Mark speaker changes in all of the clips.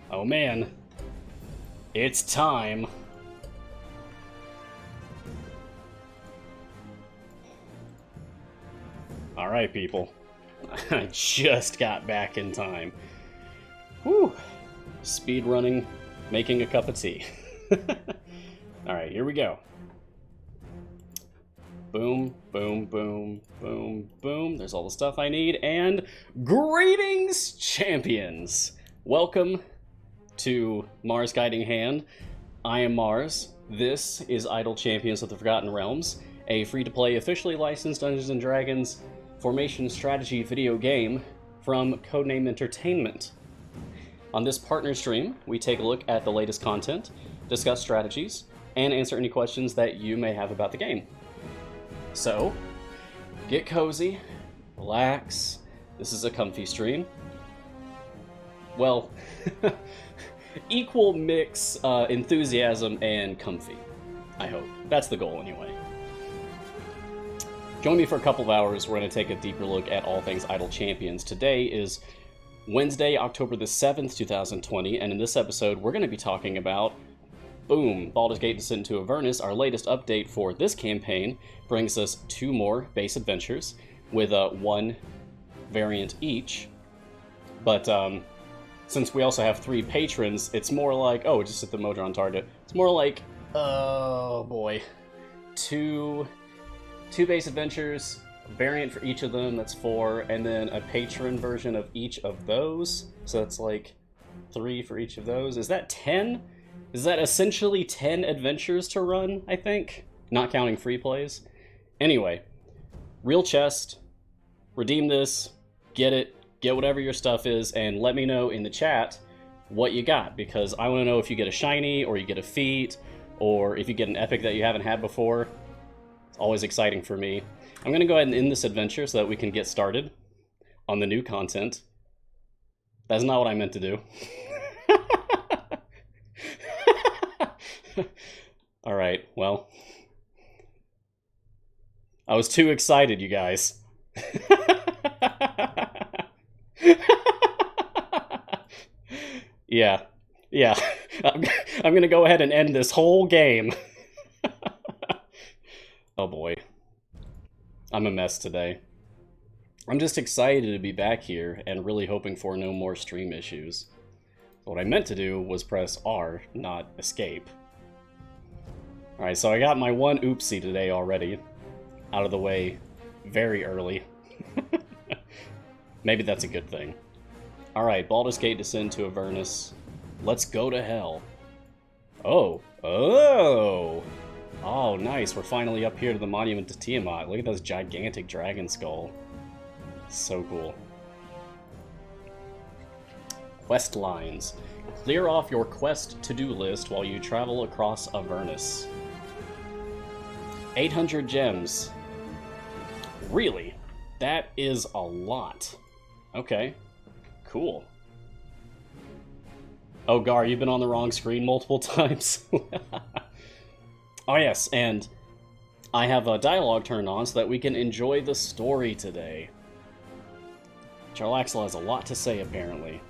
Speaker 1: Oh man, it's time. Alright, people. I just got back in time. Whew. Speed running, making a cup of tea. Alright, here we go. Boom, boom, boom, boom, boom. There's all the stuff I need. And greetings, champions! Welcome to Mars Guiding Hand. I am Mars. This is Idle Champions of the Forgotten Realms, a free-to-play, officially licensed Dungeons & Dragons formation strategy video game from Codename Entertainment. On this partner stream, we take a look at the latest content, discuss strategies, and answer any questions that you may have about the game. So, get cozy, relax. This is a comfy stream. Well, equal mix enthusiasm and comfy, I hope. That's the goal anyway. Join me for a couple of hours. We're going to take a deeper look at all things Idle Champions. Today is Wednesday, October the 7th, 2020, and in this episode we're going to be talking about, boom, Baldur's Gate Descent into Avernus. Our latest update for this campaign brings us 2 more base adventures with 1 variant each. But since we also have 3 patrons, it's more like, oh, just hit the Modron target. It's more like, oh boy, 2 base adventures, a variant for each of them, that's 4, and then a patron version of each of those. So that's like 3 for each of those. Is that 10? Is that essentially 10 adventures to run, I think? Not counting free plays. Anyway, real chest, redeem this, get it, get whatever your stuff is, and let me know in the chat what you got, because I want to know if you get a shiny, or you get a feat, or if you get an epic that you haven't had before. It's always exciting for me. I'm going to go ahead and end this adventure so that we can get started on the new content. That's not what I meant to do. Alright, well. I was too excited, you guys. Yeah. I'm gonna go ahead and end this whole game. Oh boy. I'm a mess today. I'm just excited to be back here and really hoping for no more stream issues. What I meant to do was press R, not escape. Alright, so I got my 1 oopsie today already out of the way very early. Maybe that's a good thing. Alright, Baldur's Gate Descent to Avernus. Let's go to hell. Oh, nice. We're finally up here to the monument to Tiamat. Look at this gigantic dragon skull. So cool. Quest lines. Clear off your quest to-do list while you travel across Avernus. 800 gems. Really? That is a lot. Okay. Cool. Oh, Gar, you've been on the wrong screen multiple times. Oh yes, and I have a dialogue turned on so that we can enjoy the story today. Jarlaxle has a lot to say, apparently.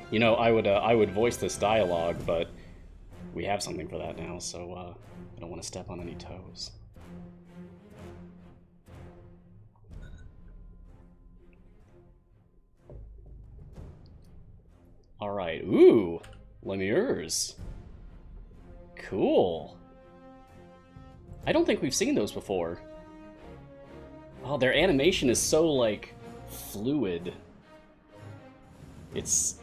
Speaker 1: You know, I would voice this dialogue, but we have something for that now, so I don't want to step on any toes. Alright, ooh, Lemures. Cool. I don't think we've seen those before. Oh, their animation is so, like, fluid. It's...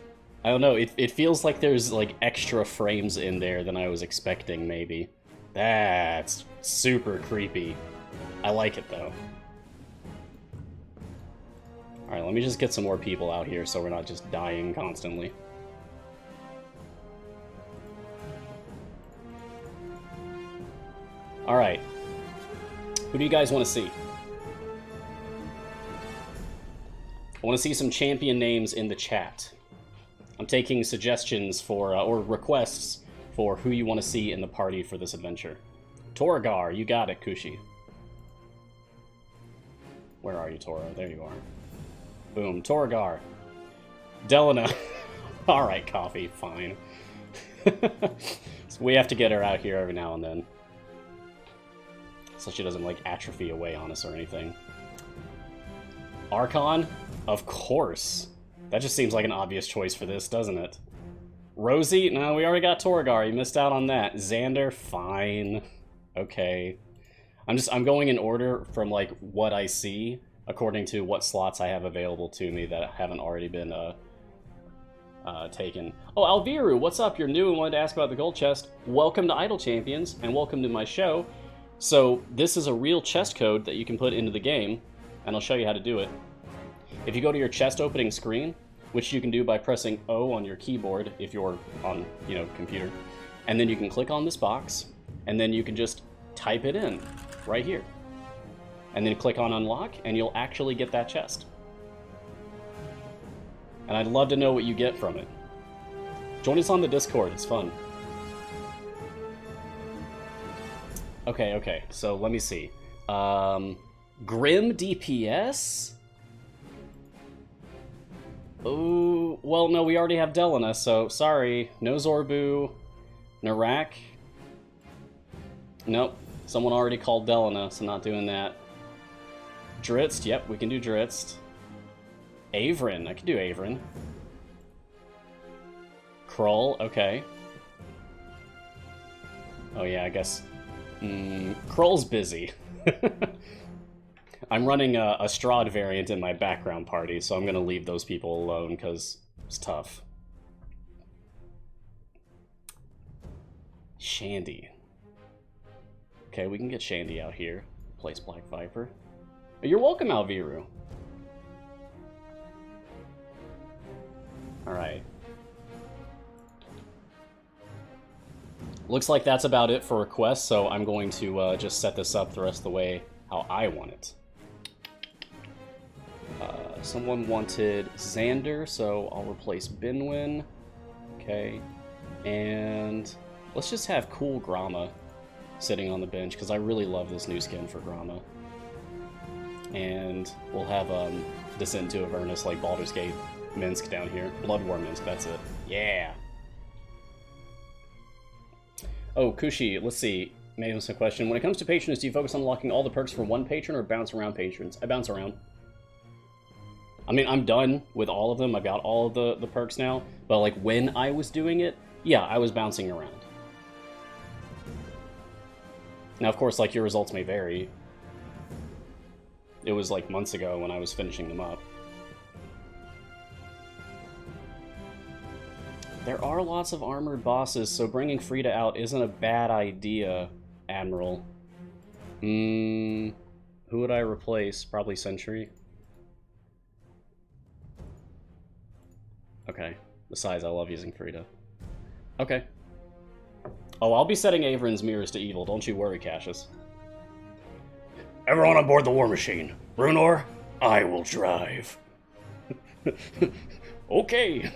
Speaker 1: I don't know, it feels like there's, like, extra frames in there than I was expecting, maybe. That's super creepy. I like it, though. Alright, let me just get some more people out here so we're not just dying constantly. Alright. Who do you guys want to see? I want to see some champion names in the chat. I'm taking suggestions for, or requests for who you want to see in the party for this adventure. Torgar, you got it, Kushi. Where are you, Toro? There you are. Boom. Torgar. Delana. Alright, Coffee. Fine. So we have to get her out here every now and then. So she doesn't, like, atrophy away on us or anything. Archon? Of course. That just seems like an obvious choice for this, doesn't it? Rosie? No, we already got Torgar. You missed out on that. Xander? Fine. Okay. I'm going in order from, like, what I see, according to what slots I have available to me that haven't already been, taken. Oh, Alviru, what's up? You're new and wanted to ask about the gold chest. Welcome to Idle Champions, and welcome to my show. So, this is a real chest code that you can put into the game, and I'll show you how to do it. If you go to your chest opening screen, which you can do by pressing O on your keyboard if you're on, you know, computer, and then you can click on this box, and then you can just type it in right here. And then click on unlock, and you'll actually get that chest. And I'd love to know what you get from it. Join us on the Discord, it's fun. Okay, so let me see. Grim DPS? Oh, well, no, we already have Delana, so sorry. No Zorbu. Narak. Nope, someone already called Delana, so not doing that. Dritzt, yep, we can do Dritzt. Averin, I can do Averin. Krull, okay. Oh yeah, I guess... Krull's busy. I'm running a Strahd variant in my background party, so I'm gonna leave those people alone, because it's tough. Shandy. Okay, we can get Shandy out here. Place Black Viper. You're welcome, Alviru. Alright. Looks like that's about it for requests, so I'm going to just set this up the rest of the way how I want it. Someone wanted Xander, so I'll replace Binwin. Okay. And let's just have cool Grama sitting on the bench, because I really love this new skin for Grama. And we'll have Descent to Avernus like Baldur's Gate Minsk down here. Blood War Minsk, that's it. Yeah! Oh, Kushi, let's see. Maybe that's a question. When it comes to patrons, do you focus on unlocking all the perks for one patron or bounce around patrons? I bounce around. I mean, I'm done with all of them. I've got all of the perks now. But, like, when I was doing it, yeah, I was bouncing around. Now, of course, like, your results may vary. It was, like, months ago when I was finishing them up. There are lots of armored bosses, so bringing Frida out isn't a bad idea, Admiral. Who would I replace? Probably Sentry. Okay. Besides, I love using Frida. Okay. Oh, I'll be setting Averin's mirrors to evil, don't you worry, Cassius. Everyone on board the War Machine. Brunor, I will drive. Okay.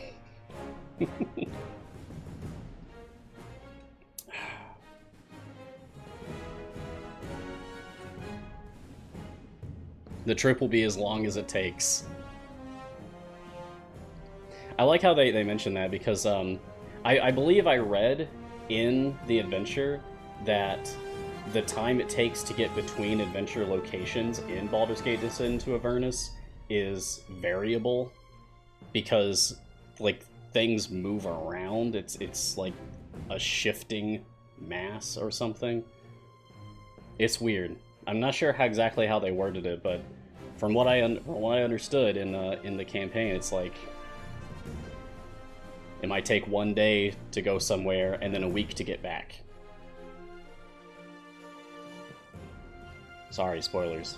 Speaker 1: The trip will be as long as it takes. I like how they mention that, because I believe I read in the adventure that the time it takes to get between adventure locations in Baldur's Gate Descent to Avernus is variable, because, like, things move around. It's like a shifting mass or something. It's weird. I'm not sure exactly how they worded it, but from what I understood in the campaign, it's like it might take one day to go somewhere and then a week to get back. Sorry, spoilers.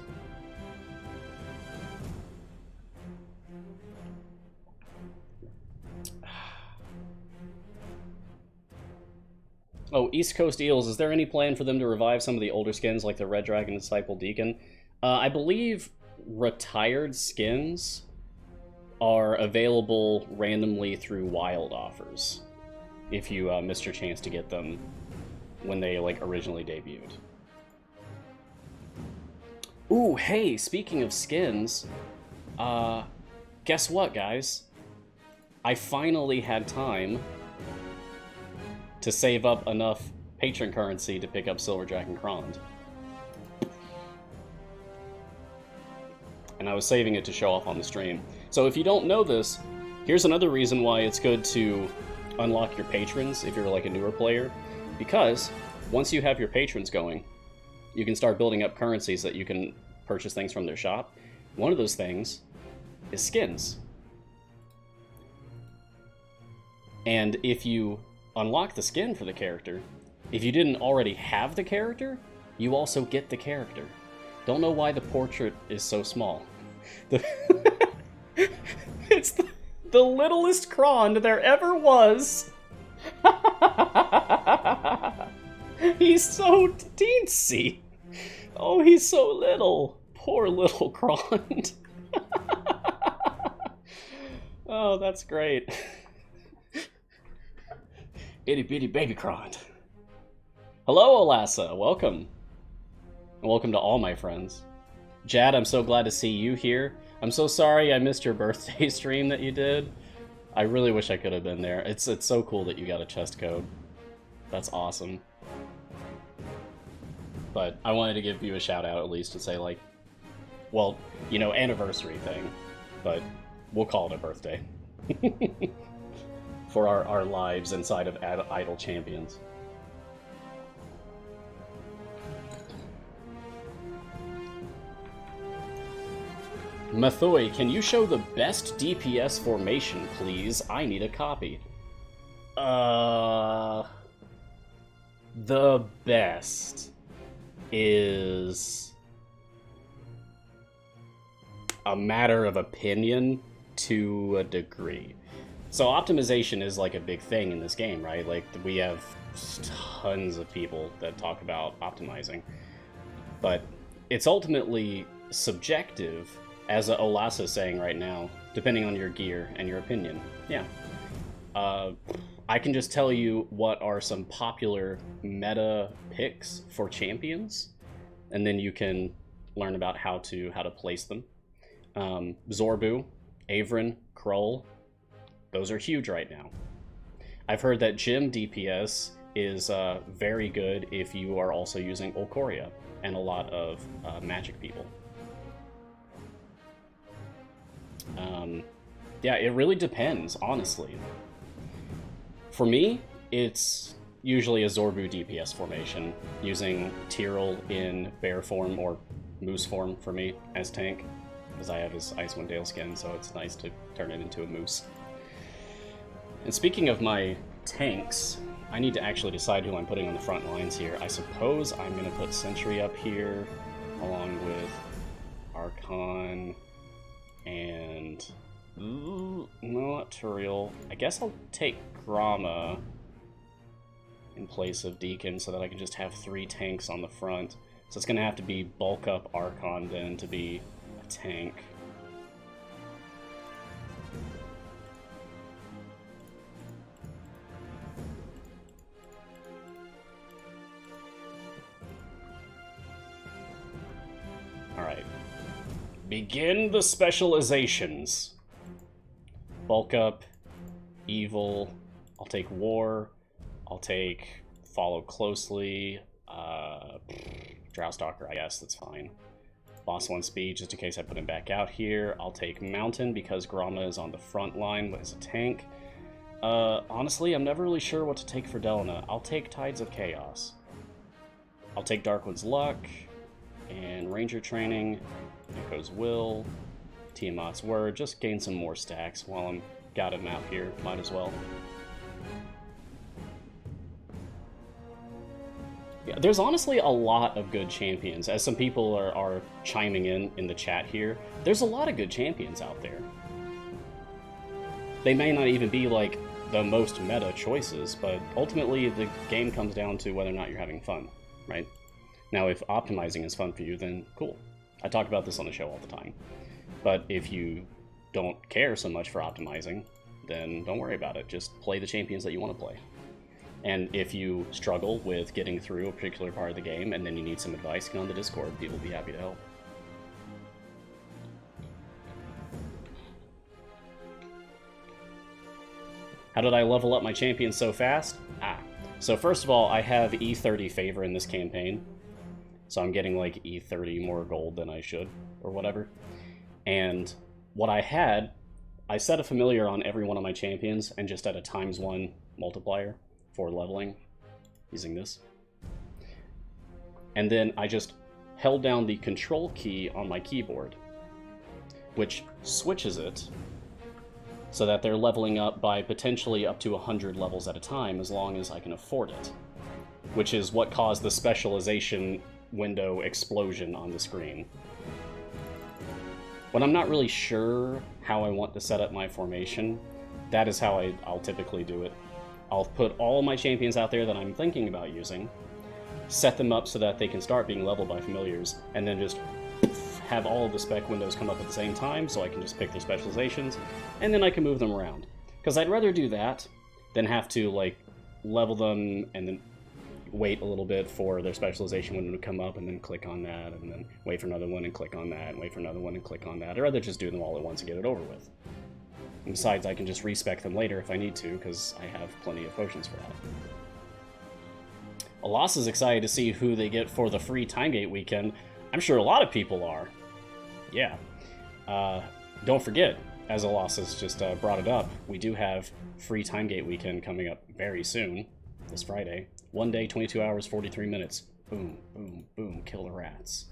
Speaker 1: Oh, East Coast Eels, is there any plan for them to revive some of the older skins like the Red Dragon Disciple Deacon? I believe retired skins are available randomly through wild offers if you missed your chance to get them when they, like, originally debuted. Ooh, hey, speaking of skins, guess what, guys? I finally had time to save up enough patron currency to pick up Silverjack and Krond. And I was saving it to show off on the stream. So if you don't know this, here's another reason why it's good to unlock your patrons if you're like a newer player. Because once you have your patrons going, you can start building up currencies that you can purchase things from their shop. One of those things is skins. And if you unlock the skin for the character, if you didn't already have the character, you also get the character. Don't know why the portrait is so small. It's the littlest Krond there ever was. He's so teensy. Oh, he's so little. Poor little Krond. Oh, that's great. Itty bitty baby Krond. Hello, Olassa. Welcome. And welcome to all my friends. Jad, I'm so glad to see you here. I'm so sorry I missed your birthday stream that you did. I really wish I could have been there. It's so cool that you got a chest code. That's awesome. But I wanted to give you a shout out at least to say, like, well, you know, anniversary thing. But we'll call it a birthday. For our lives inside of Idle Champions. Mathoy, can you show the best DPS formation, please? I need a copy. The best is a matter of opinion to a degree. So optimization is like a big thing in this game, right? Like, we have tons of people that talk about optimizing. But it's ultimately subjective, as Olassa is saying right now, depending on your gear and your opinion. Yeah. I can just tell you what are some popular meta picks for champions, and then you can learn about how to place them. Zorbu, Avrin, Krull, those are huge right now. I've heard that gym DPS is very good if you are also using Olkoria and a lot of magic people. Yeah, it really depends, honestly. For me, it's usually a Zorbu DPS formation, using Tyrell in bear form or moose form for me as tank, because I have his Icewind Dale skin, so it's nice to turn it into a moose. And speaking of my tanks, I need to actually decide who I'm putting on the front lines here. I suppose I'm going to put Sentry up here, along with Archon, and... no, not Turiel. I guess I'll take Grama in place of Deacon so that I can just have 3 tanks on the front. So it's going to have to be bulk up Archon then to be a tank. Alright. Begin the specializations. Bulk up, evil, I'll take war, I'll take follow closely, Drowstalker, I guess, that's fine. Boss 1 speed, just in case I put him back out here. I'll take Mountain because Grama is on the front line as a tank. Honestly, I'm never really sure what to take for Delna. I'll take Tides of Chaos. I'll take Darkwood's Luck, and Ranger Training, Echo's Will, Tiamat's Word, just gain some more stacks while I'm got him out here, might as well. Yeah, there's honestly a lot of good champions. As some people are chiming in the chat here, there's a lot of good champions out there. They may not even be like the most meta choices, but ultimately the game comes down to whether or not you're having fun, right? Now, if optimizing is fun for you, then cool. I talk about this on the show all the time. But if you don't care so much for optimizing, then don't worry about it. Just play the champions that you want to play. And if you struggle with getting through a particular part of the game and then you need some advice, get on the Discord. People will be happy to help. How did I level up my champions so fast? So first of all, I have E30 favor in this campaign. So I'm getting like E30 more gold than I should, or whatever. And what I had, I set a familiar on every one of my champions and just at a ×1 multiplier for leveling, using this. And then I just held down the control key on my keyboard, which switches it so that they're leveling up by potentially up to 100 levels at a time as long as I can afford it, which is what caused the specialization window explosion on the screen. When I'm not really sure how I want to set up my formation, that is how I'll typically do it. I'll put all my champions out there that I'm thinking about using, set them up so that they can start being leveled by familiars, and then just have all of the spec windows come up at the same time so I can just pick their specializations, and then I can move them around. Because I'd rather do that than have to, like, level them and then wait a little bit for their specialization window to come up and then click on that, and then wait for another one and click on that, and wait for another one and click on that. I'd rather just do them all at once and get it over with. And besides, I can just respec them later if I need to, because I have plenty of potions for that. Alas is excited to see who they get for the free Timegate weekend. I'm sure a lot of people are. Yeah. Don't forget, as Alas has just brought it up, we do have free Timegate weekend coming up very soon, this Friday. 1 day, 22 hours, 43 minutes. Boom, boom, boom, kill the rats.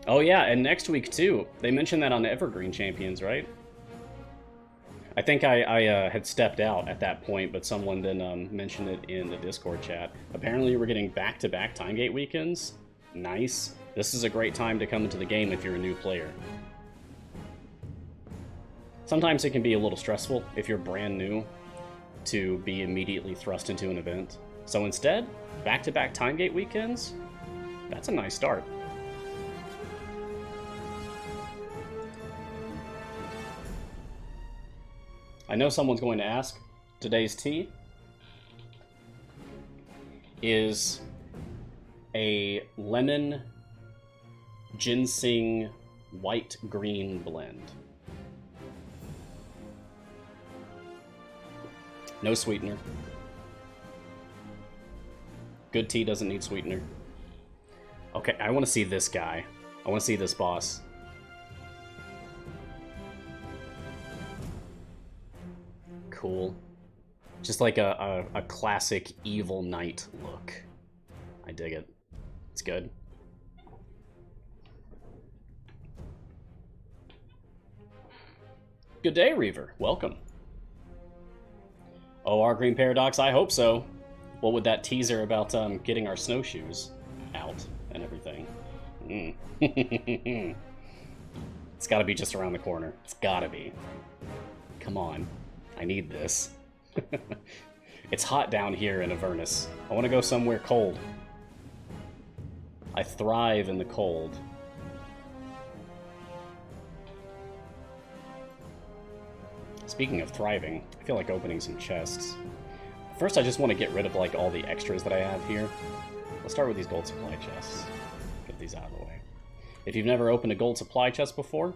Speaker 1: Oh yeah, and next week too. They mentioned that on the Evergreen Champions, right? I think I had stepped out at that point, but someone then mentioned it in the Discord chat. Apparently we're getting back-to-back Timegate weekends. Nice. This is a great time to come into the game if you're a new player. Sometimes it can be a little stressful if you're brand new to be immediately thrust into an event. So instead, back-to-back Timegate weekends, that's a nice start. I know someone's going to ask, today's tea is a lemon ginseng white-green blend. No sweetener. Good tea doesn't need sweetener. Okay, I want to see this guy. I want to see this boss. Cool. Just like a classic evil knight look. I dig it. It's good. Good day, Reaver. Welcome. Oh, our Green Paradox, I hope so. What would that teaser about getting our snowshoes out and everything? It's gotta be just around the corner. It's gotta be. Come on. I need this. It's hot down here in Avernus. I want to go somewhere cold. I thrive in the cold. Speaking of thriving, I feel like opening some chests. First, I just want to get rid of like all the extras that I have here. Let's start with these gold supply chests. Get these out of the way. If you've never opened a gold supply chest before,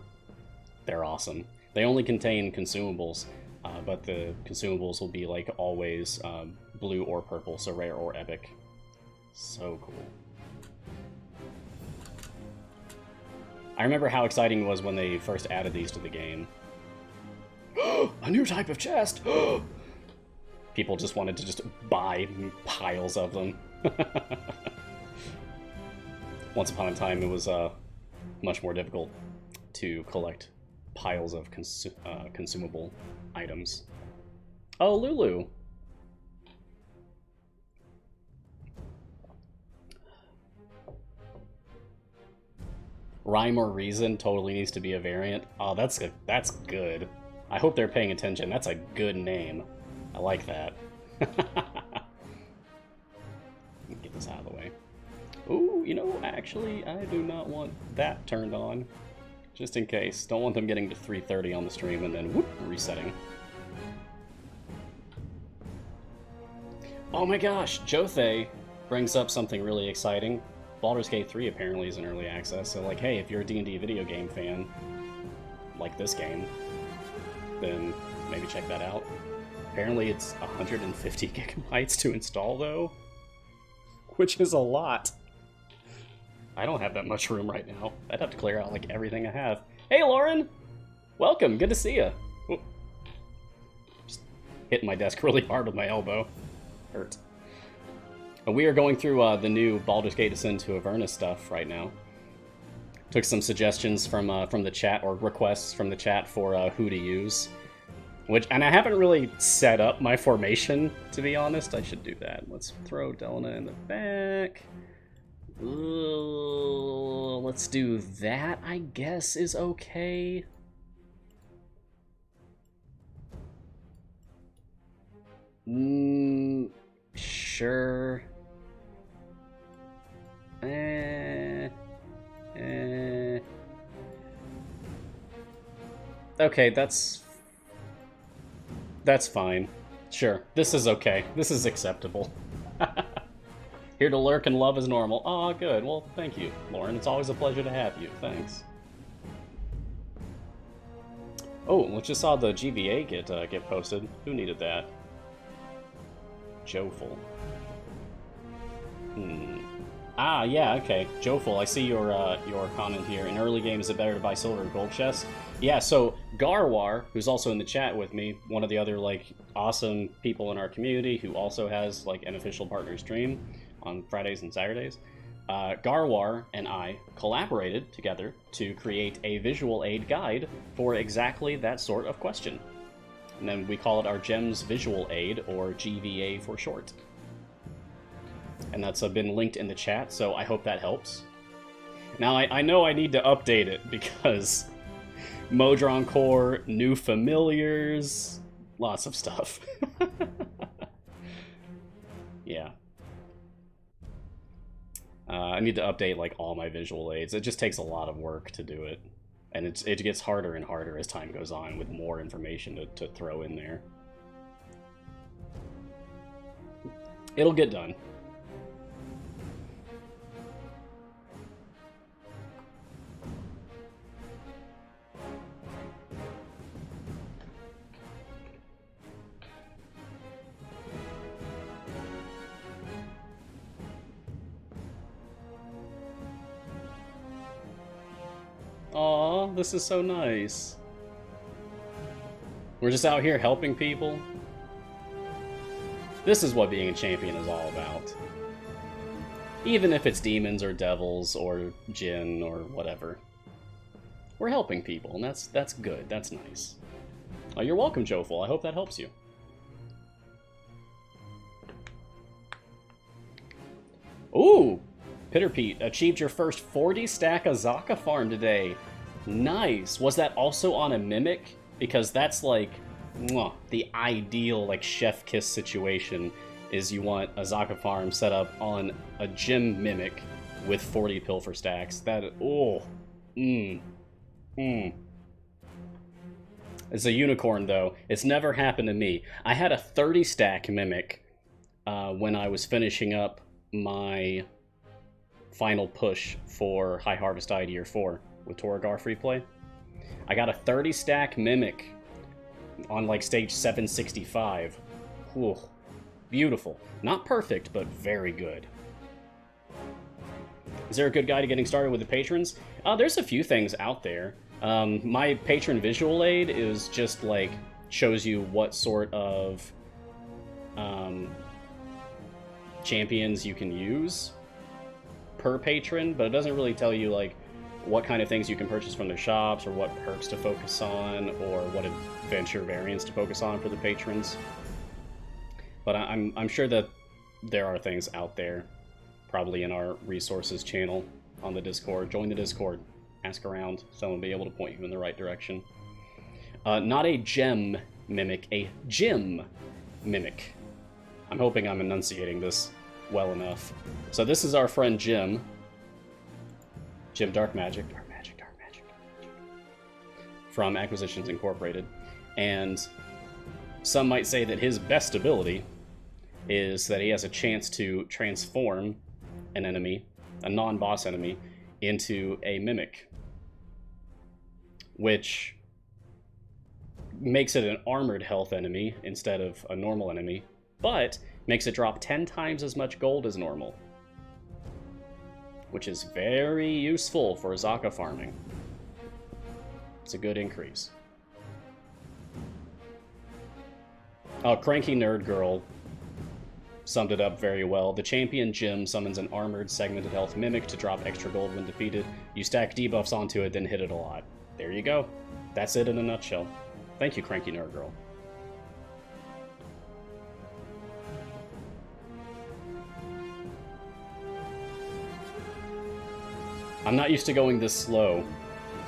Speaker 1: they're awesome. They only contain consumables. But the consumables will be like always blue or purple, so rare or epic. So cool. I remember how exciting it was when they first added these to the game. A new type of chest! People just wanted to just buy piles of them. Once upon a time, it was much more difficult to collect piles of consumable items. Oh, Lulu. Rhyme or Reason totally needs to be a variant. Oh, that's good. I hope they're paying attention. That's a good name. I like that. Get this out of the way. Ooh, you know, actually, I do not want that turned on. Just in case. Don't want them getting to 3:30 on the stream and then whoop, resetting. Oh my gosh, Jothe brings up something really exciting. Baldur's Gate 3 apparently is in early access, so like, hey, if you're a D&D video game fan, like this game, then maybe check that out. Apparently it's 150 gigabytes to install, though, which is a lot. I don't have that much room right now. I'd have to clear out, like, everything I have. Hey, Lauren! Welcome, good to see ya. Just hitting my desk really hard with my elbow. Hurt. We are going through the new Baldur's Gate Descent to Avernus stuff right now. Took some suggestions from the chat, or requests from the chat for who to use. And I haven't really set up my formation, to be honest. I should do that. Let's throw Delana in the back. Let's do that, I guess, is okay. Sure. Okay, that's fine. Sure, this is okay. This is acceptable. Here to lurk and love as normal. Aw, good. Well, thank you, Lauren. It's always a pleasure to have you. Thanks. Oh, we just saw the GVA get posted. Who needed that? Joful. Ah, yeah, okay. Joful, I see your comment here. In early game, is it better to buy silver or gold chests? Yeah, so Garwar, who's also in the chat with me, one of the other, like, awesome people in our community who also has, like, an official partner stream on Fridays and Saturdays, Garwar and I collaborated together to create a visual aid guide for exactly that sort of question. And then we call it our Gems Visual Aid, or GVA for short. And that's been linked in the chat, so I hope that helps. Now, I know I need to update it, because Modron Core, new familiars, lots of stuff. Yeah. I need to update, like, all my visual aids. It just takes a lot of work to do it. And it gets harder and harder as time goes on, with more information to throw in there. It'll get done. Aw, this is so nice. We're just out here helping people. This is what being a champion is all about. Even if it's demons or devils or Jinn or whatever. We're helping people, and that's good. That's nice. Oh, you're welcome, Joful. I hope that helps you. Ooh! Pitter Pete, achieved your first 40 stack Azaka farm today. Nice. Was that also on a Mimic? Because that's like, mwah, the ideal like chef kiss situation is you want Azaka farm set up on a gym Mimic with 40 pilfer stacks. That, oh, It's a unicorn though. It's never happened to me. I had a 30 stack Mimic when I was finishing up my final push for High Harvest Tide Year 4 with Torragar free play. I got a 30 stack Mimic on like stage 765. Whew. Beautiful. Not perfect, but very good. Is there a good guide to getting started with the patrons? There's a few things out there. My patron visual aid is just like shows you what sort of champions you can use per patron, but it doesn't really tell you like what kind of things you can purchase from their shops or what perks to focus on or what adventure variants to focus on for the patrons. But I'm sure that there are things out there, probably in our resources channel on the Discord. Join the Discord, ask around, someone will be able to point you in the right direction. Not a gem mimic, a gym mimic. I'm hoping I'm enunciating this well enough. So this is our friend Jim. Jim Dark Magic. From Acquisitions Incorporated. And some might say that his best ability is that he has a chance to transform an enemy, a non-boss enemy, into a mimic, which makes it an armored health enemy instead of a normal enemy, but makes it drop 10 times as much gold as normal, which is very useful for Azaka farming. It's a good increase. Oh, Cranky Nerd Girl summed it up very well. The champion Jim summons an armored segmented health mimic to drop extra gold when defeated. You stack debuffs onto it, then hit it a lot. There you go. That's it in a nutshell. Thank you, Cranky Nerd Girl. I'm not used to going this slow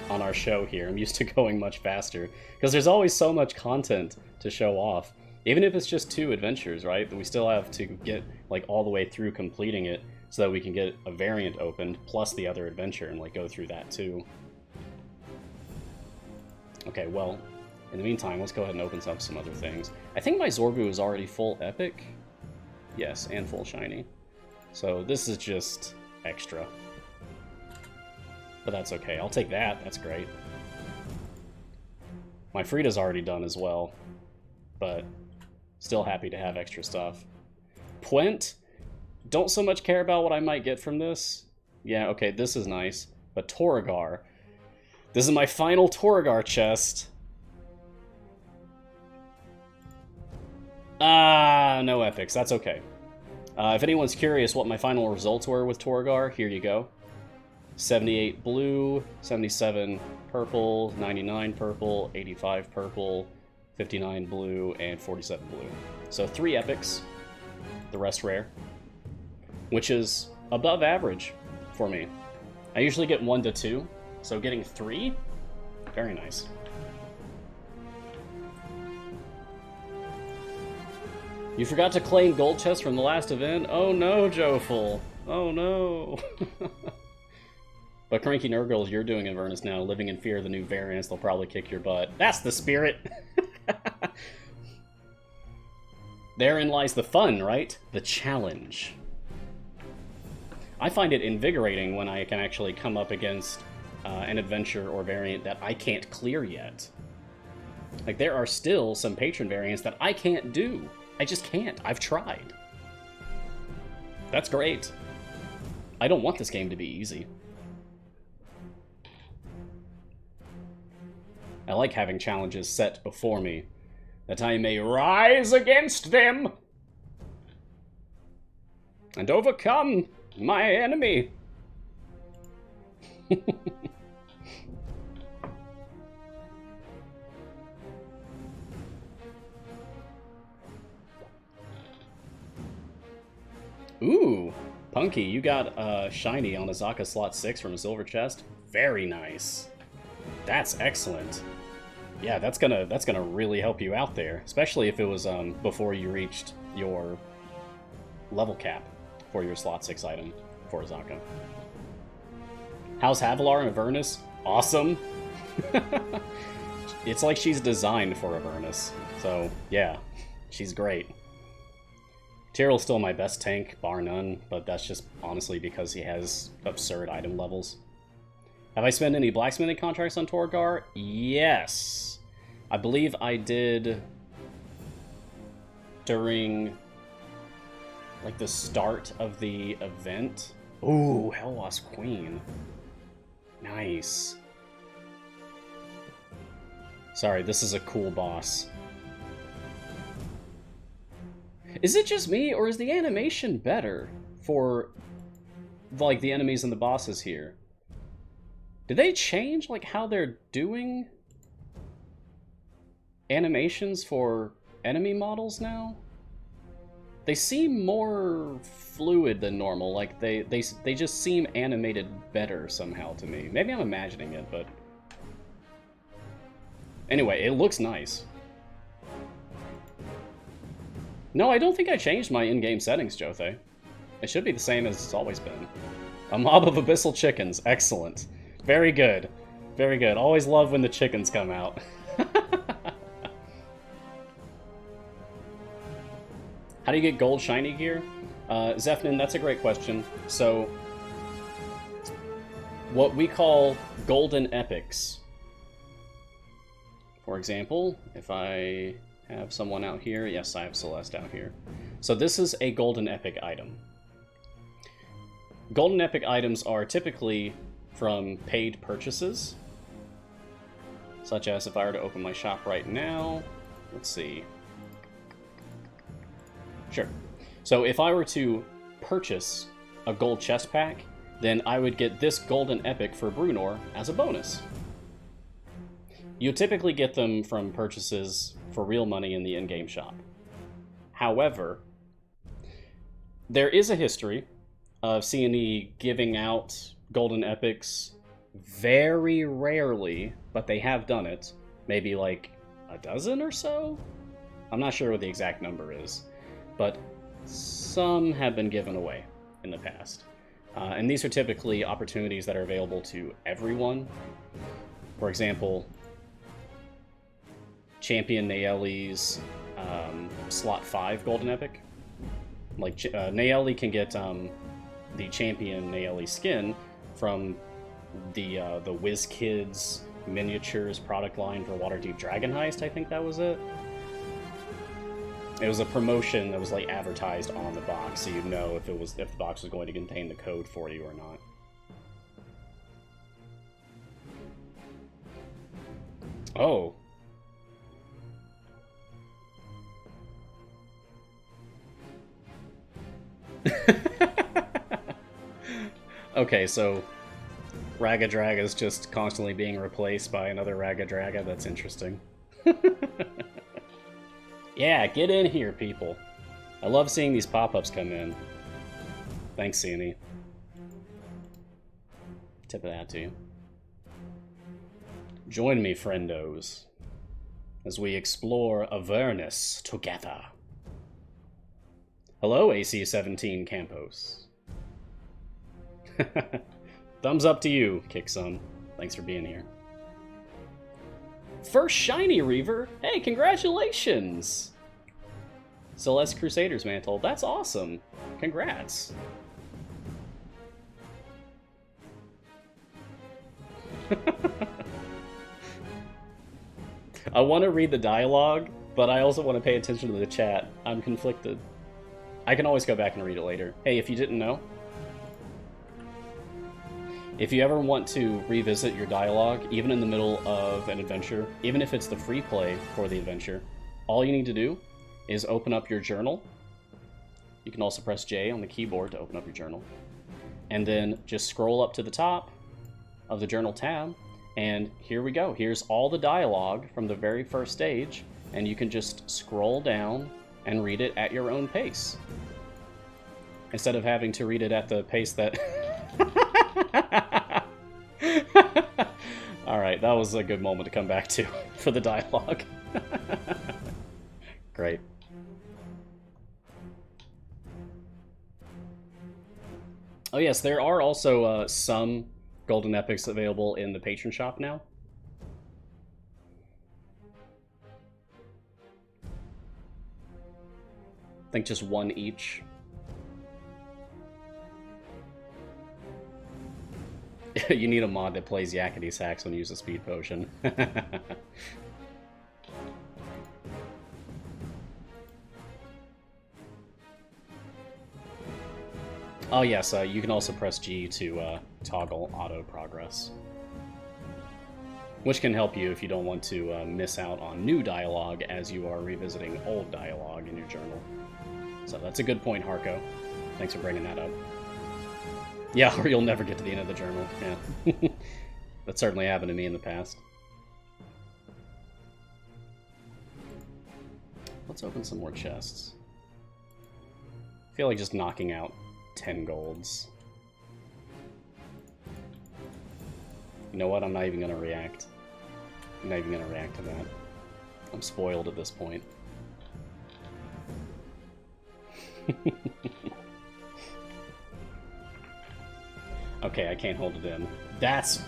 Speaker 1: on our show here. I'm used to going much faster, because there's always so much content to show off. Even if it's just 2 adventures, right? We still have to get like all the way through completing it so that we can get a variant opened plus the other adventure and like go through that too. Okay, well, in the meantime, let's go ahead and open up some other things. I think my Zorbu is already full epic. Yes, and full shiny. So this is just extra. But that's okay. I'll take that. That's great. My Frida's already done as well. But still happy to have extra stuff. Puent, don't so much care about what I might get from this. Yeah, okay, this is nice. But Torrigar. This is my final Torrigar chest. No epics. That's okay. If anyone's curious what my final results were with Torrigar, here you go. 78 blue, 77 purple, 99 purple, 85 purple, 59 blue, and 47 blue. So 3 epics, the rest rare, which is above average for me. I usually get 1 to 2, so getting 3, very nice. You forgot to claim gold chest from the last event? Oh no, Joful. Oh no. But Cranky Nurgles, you're doing Inverness now, living in fear of the new variants. They'll probably kick your butt. That's the spirit. Therein lies the fun, right? The challenge. I find it invigorating when I can actually come up against an adventure or variant that I can't clear yet. Like, there are still some patron variants that I can't do. I just can't. I've tried. That's great. I don't want this game to be easy. I like having challenges set before me, that I may rise against them and overcome my enemy. Ooh, Punky, you got shiny on Azaka slot 6 from a silver chest. Very nice. That's excellent. Yeah, that's gonna really help you out there, especially if it was before you reached your level cap for your slot 6 item for Azaka. How's Havilar and Avernus? Awesome. It's like she's designed for Avernus. So yeah, she's great. Tyrell's still my best tank, bar none, but that's just honestly because he has absurd item levels. Have I spent any blacksmithing contracts on Torgar? Yes. I believe I did during like the start of the event. Ooh, Hellwasp Queen. Nice. Sorry, this is a cool boss. Is it just me, or is the animation better for like the enemies and the bosses here? Did they change like how they're doing animations for enemy models now? They seem more fluid than normal, like they just seem animated better somehow to me. Maybe I'm imagining it, but anyway, it looks nice. No, I don't think I changed my in-game settings, Jothe. It should be the same as it's always been. A mob of abyssal chickens. Excellent. Very good. Very good. Always love when the chickens come out. How do you get gold shiny gear? Zephnin, that's a great question. So, what we call golden epics. For example, if I have someone out here, yes, I have Celeste out here. So this is a golden epic item. Golden epic items are typically from paid purchases, such as if I were to open my shop right now, let's see. Sure. So if I were to purchase a gold chest pack, then I would get this golden epic for Brunor as a bonus. You typically get them from purchases for real money in the in-game shop. However, there is a history of C&E giving out golden epics very rarely, but they have done it. Maybe like a dozen or so? I'm not sure what the exact number is, but some have been given away in the past. And these are typically opportunities that are available to everyone. For example, Champion Nayeli's slot 5 golden epic. Like Nayeli can get the Champion Nayeli skin from the WizKids miniatures product line for Waterdeep Dragon Heist. I think that was it. It was a promotion that was like advertised on the box, so you'd know if the box was going to contain the code for you or not. Oh. Okay, so Ragadraga is just constantly being replaced by another Ragadraga. That's interesting. Yeah, get in here, people. I love seeing these pop-ups come in. Thanks, C&E. Tip of that to you. Join me, friendos, as we explore Avernus together. Hello, AC-17 Campos. Thumbs up to you, Kickson. Thanks for being here. First shiny Reaver! Hey, congratulations! Celeste Crusader's Mantle. That's awesome. Congrats. I want to read the dialogue, but I also want to pay attention to the chat. I'm conflicted. I can always go back and read it later. Hey, if you didn't know, if you ever want to revisit your dialogue, even in the middle of an adventure, even if it's the free play for the adventure, all you need to do is open up your journal. You can also press J on the keyboard to open up your journal. And then just scroll up to the top of the journal tab, and here we go. Here's all the dialogue from the very first stage, and you can just scroll down and read it at your own pace. Instead of having to read it at the pace that... Alright, that was a good moment to come back to for the dialogue. Great. Oh yes, there are also some golden epics available in the patron shop now. I think just one each. You need a mod that plays Yakety Sax when you use a speed potion. Oh yes, you can also press G to toggle auto progress, which can help you if you don't want to miss out on new dialogue as you are revisiting old dialogue in your journal. So that's a good point, Harko. Thanks for bringing that up. Yeah, or you'll never get to the end of the journal. Yeah. That certainly happened to me in the past. Let's open some more chests. I feel like just knocking out 10 golds. You know what? I'm not even going to react. I'm not even going to react to that. I'm spoiled at this point. Okay, I can't hold it in. That's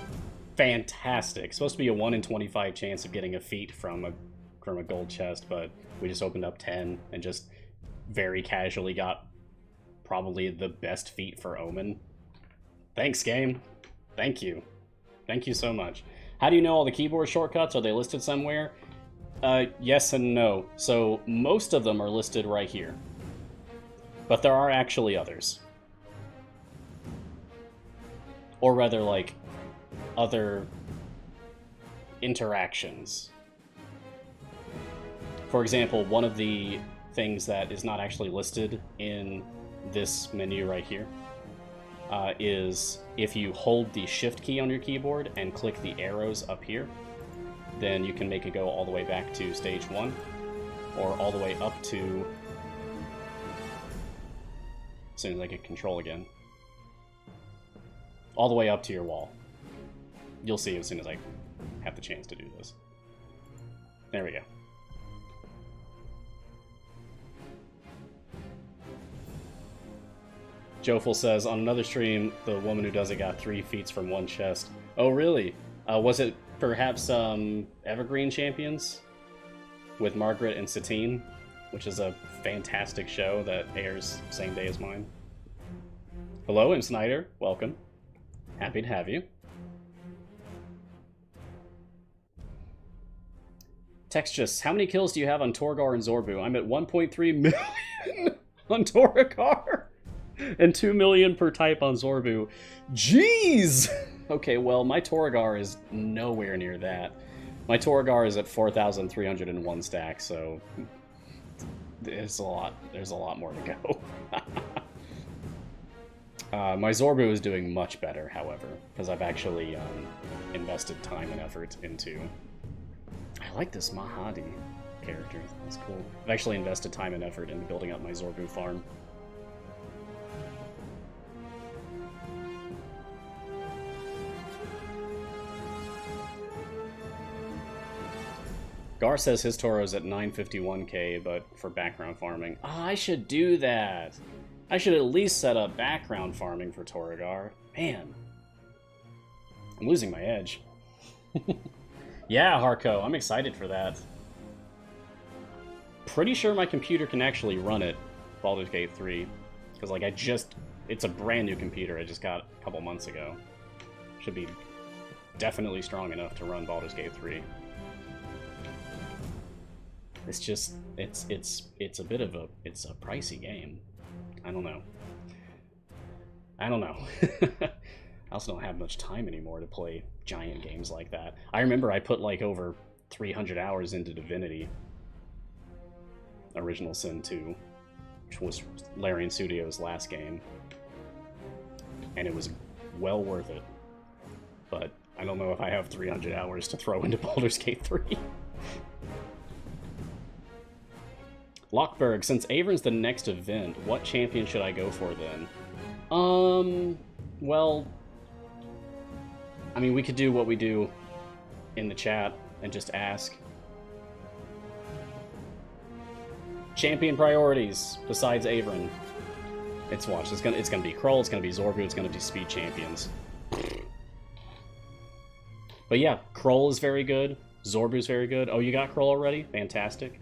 Speaker 1: fantastic. It's supposed to be a 1 in 25 chance of getting a feat from a gold chest, but we just opened up 10 and just very casually got probably the best feat for Omen. Thanks, game. Thank you. Thank you so much. How do you know all the keyboard shortcuts? Are they listed somewhere? Yes and no. So most of them are listed right here. But there are actually others. Or rather, like, other interactions. For example, one of the things that is not actually listed in this menu right here is if you hold the shift key on your keyboard and click the arrows up here, then you can make it go all the way back to stage 1, or all the way up to, as soon as I get control again, all the way up to your wall. You'll see as soon as I have the chance to do this. There we go. Jofel says, on another stream, the woman who does it got 3 feats from one chest. Oh, really? Was it perhaps Evergreen Champions? With Margaret and Satine? Which is a fantastic show that airs same day as mine. Hello, M. Snyder. Welcome. Happy to have you. Textus, how many kills do you have on Torgar and Zorbu? I'm at 1.3 million on Torgar. And 2 million per type on Zorbu. Jeez! Okay, well, my Torgar is nowhere near that. My Torgar is at 4,301 stacks, so there's a lot more to go. My Zorbu is doing much better, however, because I've actually invested time and effort into... I like this Mahadi character, that's cool. I've actually invested time and effort into building up my Zorbu farm. Gar says his Toro's at 951k, but for background farming. Ah, I should do that! I should at least set up background farming for Torgar. Man. I'm losing my edge. Yeah, Harko, I'm excited for that. Pretty sure my computer can actually run it, Baldur's Gate 3. Because, like, it's a brand new computer I just got a couple months ago. Should be definitely strong enough to run Baldur's Gate 3. It's just, it's a bit of a, it's a pricey game. I don't know. I also don't have much time anymore to play giant games like that. I remember I put like over 300 hours into Divinity. Original Sin 2, which was Larian Studios' last game. And it was well worth it. But I don't know if I have 300 hours to throw into Baldur's Gate 3. Lockberg, since Avern's the next event, what champion should I go for then? Well, I mean, we could do what we do in the chat and just ask. Champion priorities besides Avern. It's gonna be Krull, it's gonna be Zorbu, it's gonna be speed champions. But yeah, Krull is very good. Zorbu's very good. Oh, you got Krull already? Fantastic.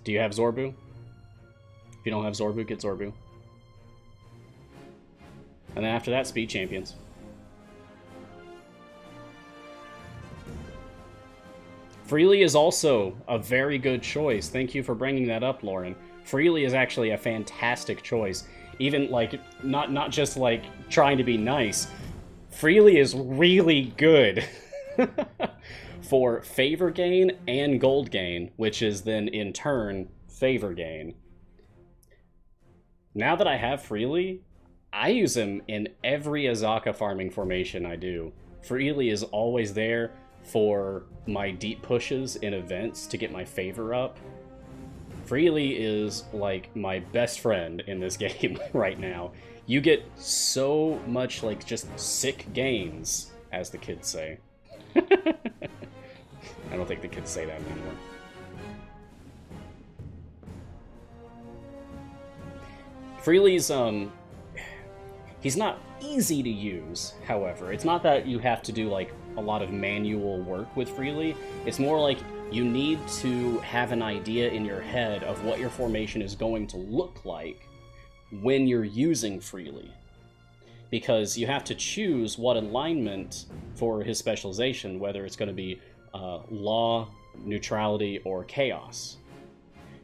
Speaker 1: Do you have Zorbu? If you don't have Zorbu, get Zorbu. And then after that, speed champions. Freely is also a very good choice. Thank you for bringing that up, Lauren. Freely is actually a fantastic choice. Even, like, not just, like, trying to be nice. Freely is really good. For favor gain and gold gain, which is then, in turn, favor gain. Now that I have Freely, I use him in every Azaka farming formation I do. Freely is always there for my deep pushes in events to get my favor up. Freely is like my best friend in this game right now. You get so much, like, just sick gains, as the kids say. I don't think the kids say that anymore. Freely's, he's not easy to use, however. It's not that you have to do, like, a lot of manual work with Freely. It's more like you need to have an idea in your head of what your formation is going to look like when you're using freely. Because you have to choose what alignment for his specialization, whether it's going to be law, neutrality, or chaos.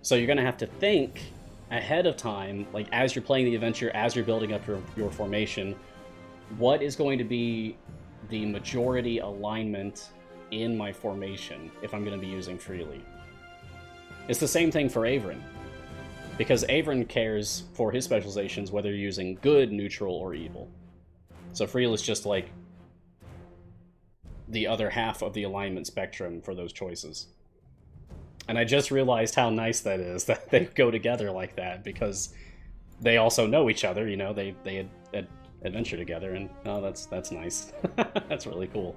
Speaker 1: So you're going to have to think ahead of time, like as you're playing the adventure, as you're building up your formation, what is going to be the majority alignment in my formation if I'm going to be using freely. It's the same thing for Averin, because Averin cares for his specializations whether you're using good, neutral, or evil. So freely is just like the other half of the alignment spectrum for those choices. And I just realized how nice that is, that they go together like that, because they also know each other, you know, they had adventure together, and oh, that's nice. That's really cool.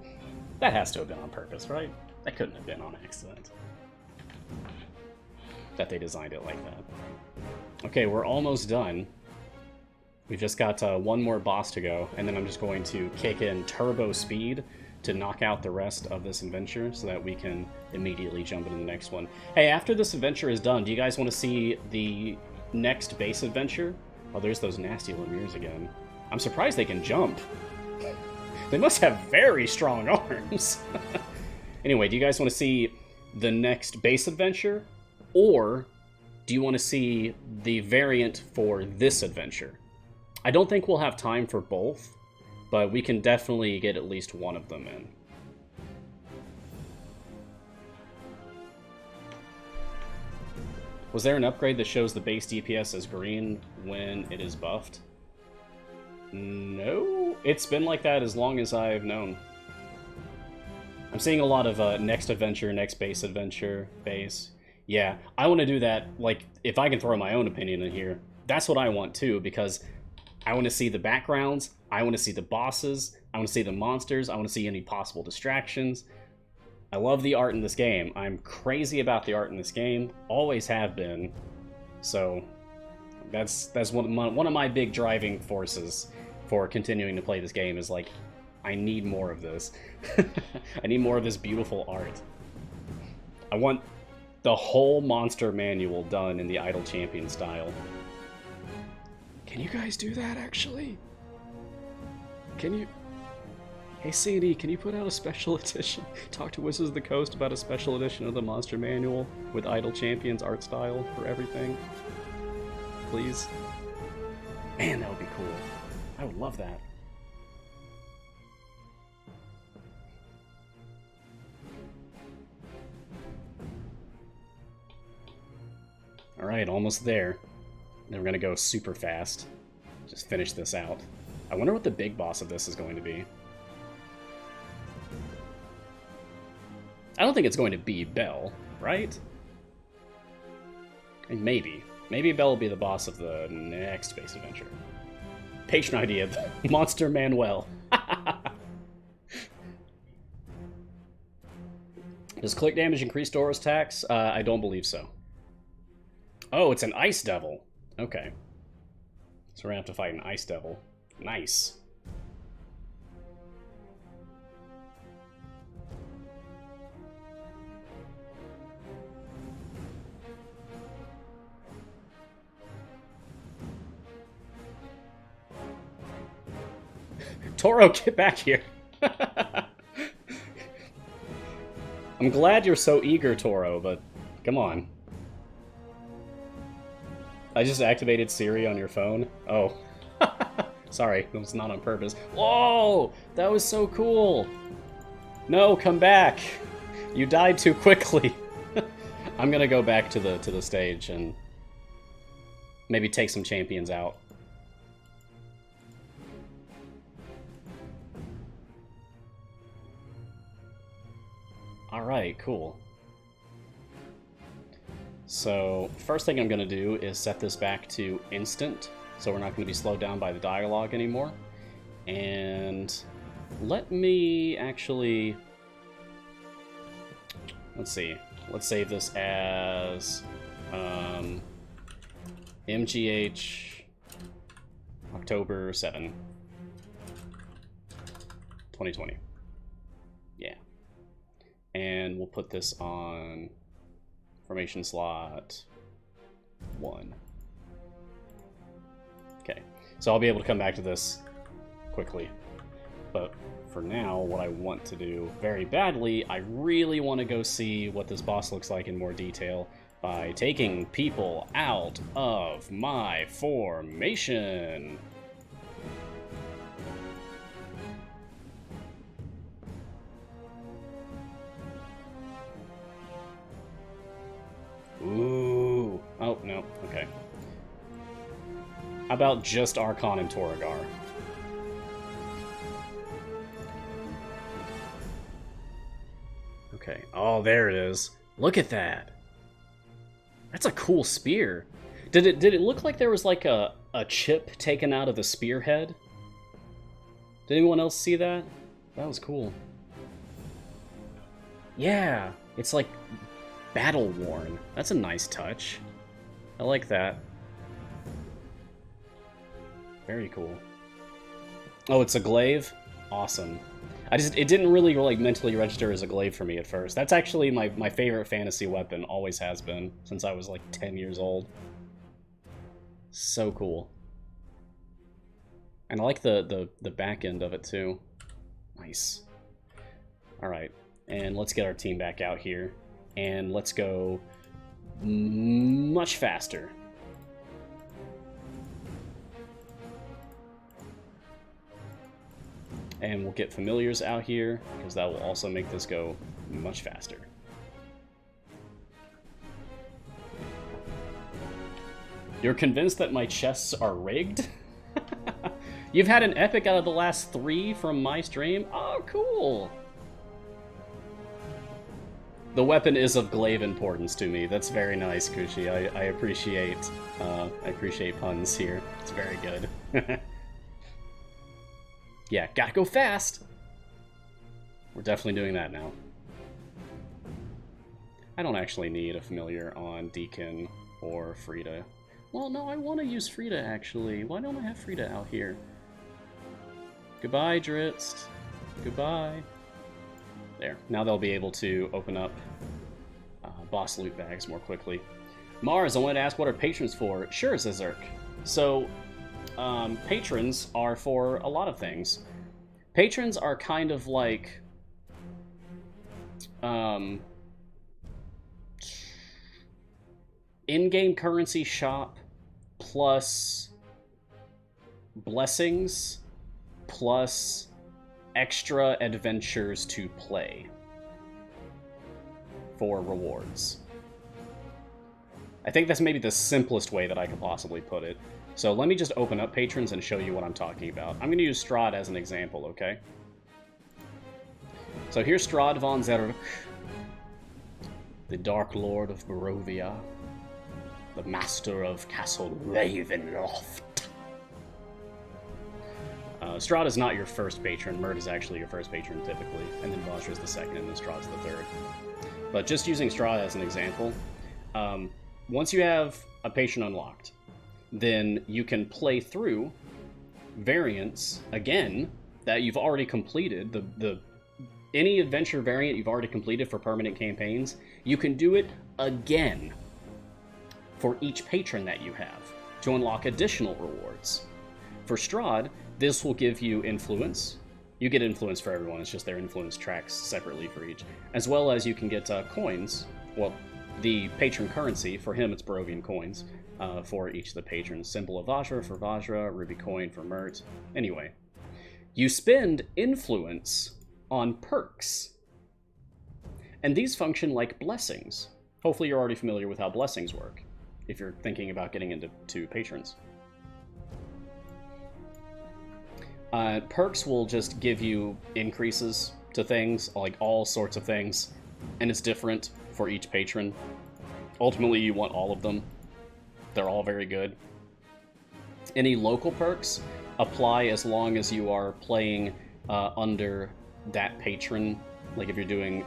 Speaker 1: That has to have been on purpose, right? That couldn't have been on accident. That they designed it like that. Okay, we're almost done. We've just got one more boss to go, and then I'm just going to kick in turbo speed to knock out the rest of this adventure so that we can immediately jump into the next one. Hey, after this adventure is done, do you guys want to see the next base adventure? Oh, there's those nasty Lemirs again. I'm surprised they can jump. They must have very strong arms. Anyway, do you guys want to see the next base adventure? Or do you want to see the variant for this adventure? I don't think we'll have time for both, but we can definitely get at least one of them in. Was there an upgrade that shows the base DPS as green when it is buffed? No, it's been like that as long as I've known. I'm seeing a lot of next adventure, next base adventure, base. Yeah, I want to do that, like, if I can throw my own opinion in here, that's what I want too, because I want to see the backgrounds, I want to see the bosses, I want to see the monsters, I want to see any possible distractions. I love the art in this game. I'm crazy about the art in this game, always have been. So that's one of my big driving forces for continuing to play this game, is like, I need more of this. I need more of this beautiful art. I want the whole monster manual done in the Idle Champion style. Can you guys do that, actually? Can you... Hey, CD, can you put out a special edition? Talk to Wizards of the Coast about a special edition of the monster manual with Idle Champion's art style for everything? Please? Man, that would be cool. I would love that. Alright, almost there. Then we're gonna go super fast. Just finish this out. I wonder what the big boss of this is going to be. I don't think it's going to be Bell, right? And maybe. Maybe Bell will be the boss of the next base adventure. Patron idea, Monster Manuel. Does click damage increase Dora's attacks? I don't believe so. Oh, it's an Ice Devil. Okay. So we're gonna have to fight an Ice Devil. Nice. Toro, get back here. I'm glad you're so eager, Toro, but come on. I just activated Siri on your phone. Oh. Sorry, it was not on purpose. Whoa! That was so cool! No, come back! You died too quickly. I'm gonna go back to the stage and maybe take some champions out. Alright, cool. So, first thing I'm going to do is set this back to instant, so we're not going to be slowed down by the dialogue anymore. And let me actually... Let's see. Let's save this as MGH October 7, 2020. Yeah. And we'll put this on formation slot 1. Okay, so I'll be able to come back to this quickly. But for now, what I want to do very badly, I really want to go see what this boss looks like in more detail by taking people out of my formation. Ooh. Oh, no. Okay. How about just Archon and Torrigar? Okay. Oh, there it is. Look at that. That's a cool spear. Did it look like there was like a chip taken out of the spearhead? Did anyone else see that? That was cool. Yeah, it's like battle worn. That's a nice touch. I like that. Very cool. Oh, it's a glaive? Awesome. It didn't really like mentally register as a glaive for me at first. That's actually my favorite fantasy weapon, always has been, since I was like 10 years old. So cool. And I like the back end of it too. Nice. Alright, and let's get our team back out here. And let's go much faster. And we'll get familiars out here, because that will also make this go much faster. You're convinced that my chests are rigged? You've had an epic out of the last 3 from my stream? Oh, cool! The weapon is of glaive importance to me. That's very nice, Kushi. I appreciate puns here. It's very good. Yeah, gotta go fast! We're definitely doing that now. I don't actually need a familiar on Deacon or Frida. Well, no, I want to use Frida, actually. Why don't I have Frida out here? Goodbye, Dritz. Goodbye. There. Now they'll be able to open up boss loot bags more quickly. Mars, I wanted to ask what are patrons for? Sure, Zizurk. So, patrons are for a lot of things. Patrons are kind of like in-game currency shop plus blessings plus extra adventures to play for rewards. I think that's maybe the simplest way that I could possibly put it. So let me just open up patrons and show you what I'm talking about. I'm going to use Strahd as an example, okay? So here's Strahd von Zerk, the Dark Lord of Barovia, the Master of Castle Ravenloft. Strahd is not your first patron. Mert is actually your first patron, typically. And then Vajra is the second, and then Strahd's the third. But just using Strahd as an example, once you have a patron unlocked, then you can play through variants, again, that you've already completed. Any adventure variant you've already completed for permanent campaigns, you can do it again for each patron that you have to unlock additional rewards. For Strahd, this will give you influence. You get influence for everyone, it's just their influence tracks separately for each. As well as you can get coins, well, the patron currency, for him it's Barovian coins, for each of the patrons. Symbol of Vajra for Vajra, Ruby coin for Mert. Anyway, you spend influence on perks. And these function like blessings. Hopefully you're already familiar with how blessings work, if you're thinking about getting into patrons. Perks will just give you increases to things, like all sorts of things, and it's different for each patron. Ultimately, you want all of them. They're all very good. Any local perks apply as long as you are playing under that patron, like if you're doing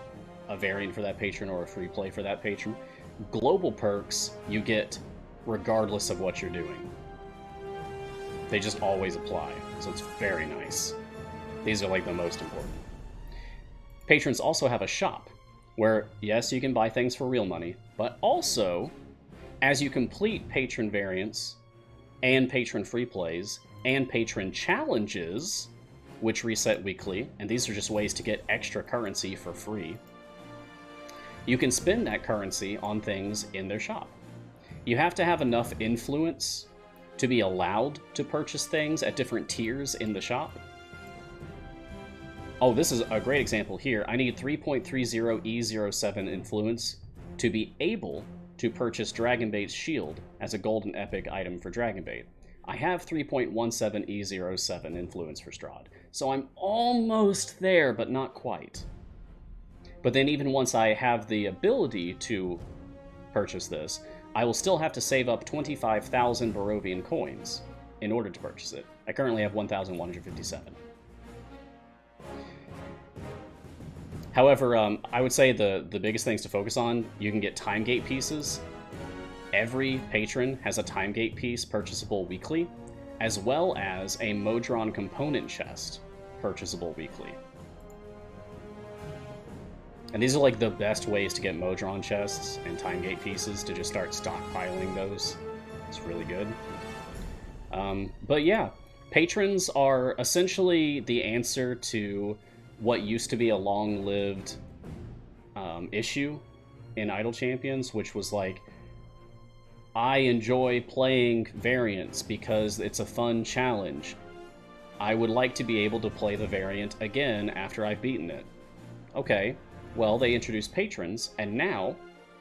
Speaker 1: a variant for that patron or a free play for that patron. Global perks you get regardless of what you're doing. They just always apply, so it's very nice. These are like the most important. Patrons also have a shop. where, yes, you can buy things for real money, but also, as you complete patron variants, and patron free plays, and patron challenges, which reset weekly, and these are just ways to get extra currency for free, you can spend that currency on things in their shop. You have to have enough influence to be allowed to purchase things at different tiers in the shop. Oh, this is a great example here. I need 3.30 E07 influence to be able to purchase Dragonbait's shield as a golden epic item for Dragonbait. I have 3.17 E07 influence for Strahd, so I'm almost there, but not quite. But then even once I have the ability to purchase this, I will still have to save up 25,000 Barovian coins in order to purchase it. I currently have 1,157. However, I would say the biggest things to focus on, you can get time gate pieces. Every patron has a time gate piece purchasable weekly, as well as a Modron component chest purchasable weekly. And these are like the best ways to get Modron chests and time gate pieces, to just start stockpiling those. It's really good. But yeah, patrons are essentially the answer to what used to be a long-lived issue in Idle Champions, which was like, I enjoy playing variants because it's a fun challenge. I would like to be able to play the variant again after I've beaten it. Okay, well, they introduced patrons, and now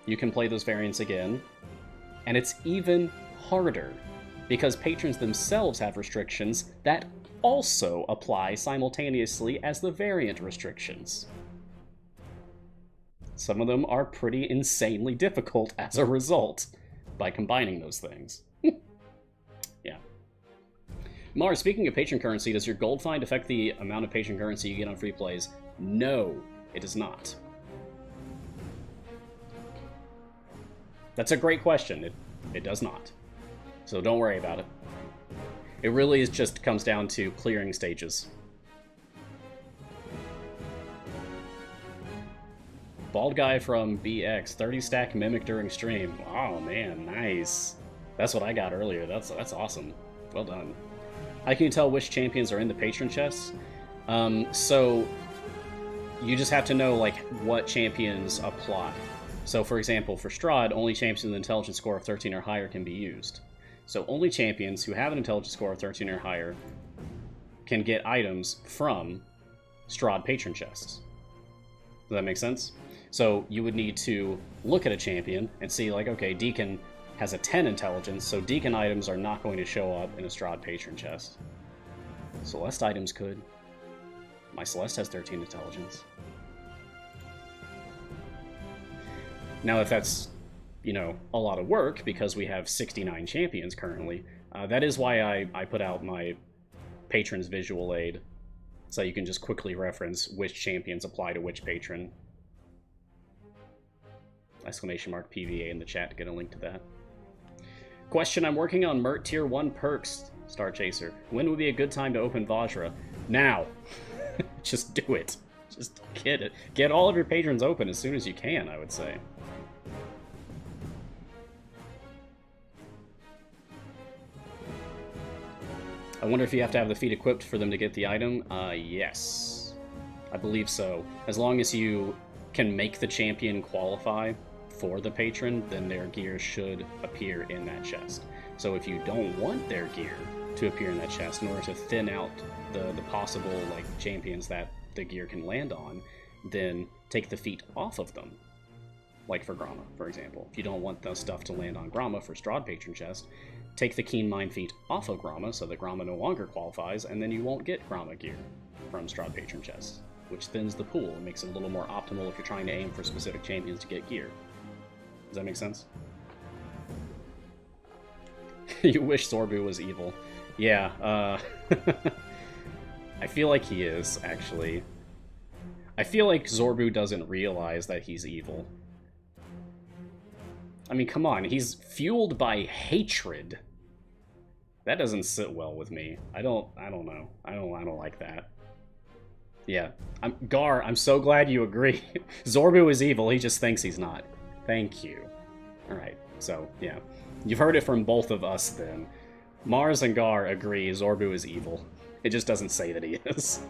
Speaker 1: you can play those variants again, and it's even harder, because patrons themselves have restrictions that also apply simultaneously as the variant restrictions. Some of them are pretty insanely difficult as a result, by combining those things. Yeah. Mars, speaking of patron currency, does your gold find affect the amount of patron currency you get on free plays? No, it does not. That's a great question. It does not. So don't worry about it. It really just comes down to clearing stages. Bald guy from BX, 30 stack mimic during stream. Oh man, nice. That's what I got earlier. That's awesome. Well done. How can you tell which champions are in the patron chests? So you just have to know like what champions apply. So for example, for Strahd, only champions with an intelligence score of 13 or higher can be used. So only champions who have an intelligence score of 13 or higher can get items from Strahd patron chests. Does that make sense? So you would need to look at a champion and see like, okay, Deacon has a 10 intelligence, so Deacon items are not going to show up in a Strahd patron chest. Celeste items could. My Celeste has 13 intelligence. Now if that's, you know, a lot of work, because we have 69 champions currently, that is why I put out my patrons visual aid, so you can just quickly reference which champions apply to which patron. Exclamation mark PVA in the chat to get a link to that. Question, I'm working on Mert Tier 1 perks, Star Chaser. When would be a good time to open Vajra? Now! Just do it. Just get it. Get all of your patrons open as soon as you can, I would say. I wonder if you have to have the feat equipped for them to get the item? Yes. I believe so. As long as you can make the champion qualify for the patron, then their gear should appear in that chest. So if you don't want their gear to appear in that chest in order to thin out the possible like champions that the gear can land on, then take the feat off of them. Like for Gromma, for example. If you don't want the stuff to land on Gromma for Strahd patron chest, take the Keen Mind feat off of Gromma so that Gromma no longer qualifies, and then you won't get Gromma gear from Strahd patron chests, which thins the pool and makes it a little more optimal if you're trying to aim for specific champions to get gear. Does that make sense? You wish Zorbu was evil. Yeah, I feel like he is, actually. I feel like Zorbu doesn't realize that he's evil. I mean, come on, he's fueled by hatred. That doesn't sit well with me. I don't know. I don't like that. Yeah. Gar, I'm so glad you agree. Zorbu is evil, he just thinks he's not. Thank you. Alright, so, yeah. You've heard it from both of us, then. Mars and Gar agree Zorbu is evil. It just doesn't say that he is.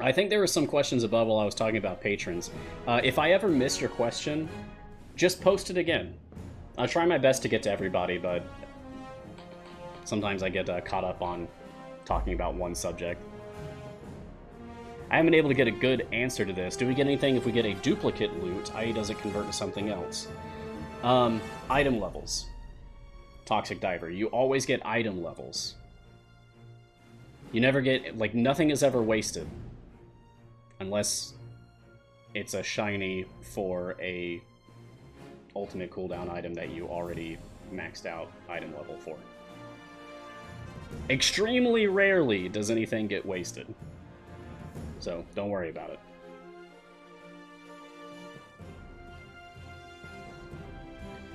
Speaker 1: I think there were some questions above while I was talking about patrons. If I ever missed your question, just post it again. I'll try my best to get to everybody, but sometimes I get caught up on talking about one subject. I haven't been able to get a good answer to this. Do we get anything if we get a duplicate loot, i.e. does it convert to something else? Item levels. Toxic Diver. You always get item levels. You never get, like, nothing is ever wasted. Unless it's a shiny for a ultimate cooldown item that you already maxed out item level for. Extremely rarely does anything get wasted. So, don't worry about it.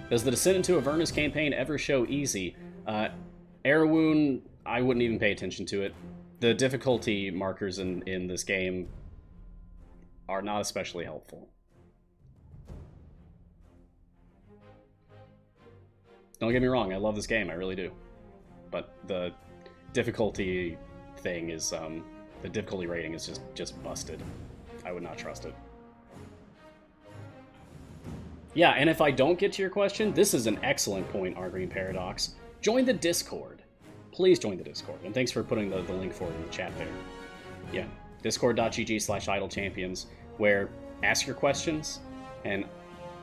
Speaker 1: Does the Descent into Avernus campaign ever show easy? Airwoon, I wouldn't even pay attention to it. The difficulty markers in this game are not especially helpful. Don't get me wrong, I love this game, I really do. But the difficulty thing is, the difficulty rating is just busted. I would not trust it. Yeah, and if I don't get to your question, this is an excellent point, R Green Paradox. Join the Discord. Please join the Discord. And thanks for putting the link for it in the chat there. Yeah, discord.gg/idlechampions, where ask your questions, and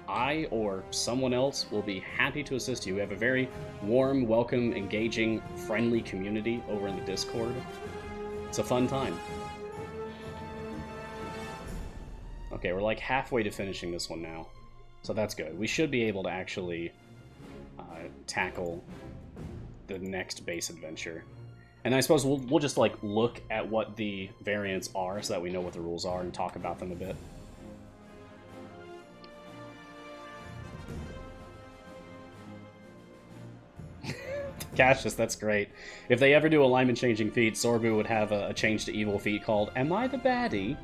Speaker 1: I or someone else will be happy to assist you. We have a very warm, welcome, engaging, friendly community over in the Discord. It's a fun time. Okay, we're like halfway to finishing this one now. So that's good. We should be able to actually tackle the next base adventure. And I suppose we'll just like look at what the variants are so that we know what the rules are and talk about them a bit. Cassius, that's great. If they ever do alignment changing feat, Zorbu would have a change to evil feat called Am I the Baddie?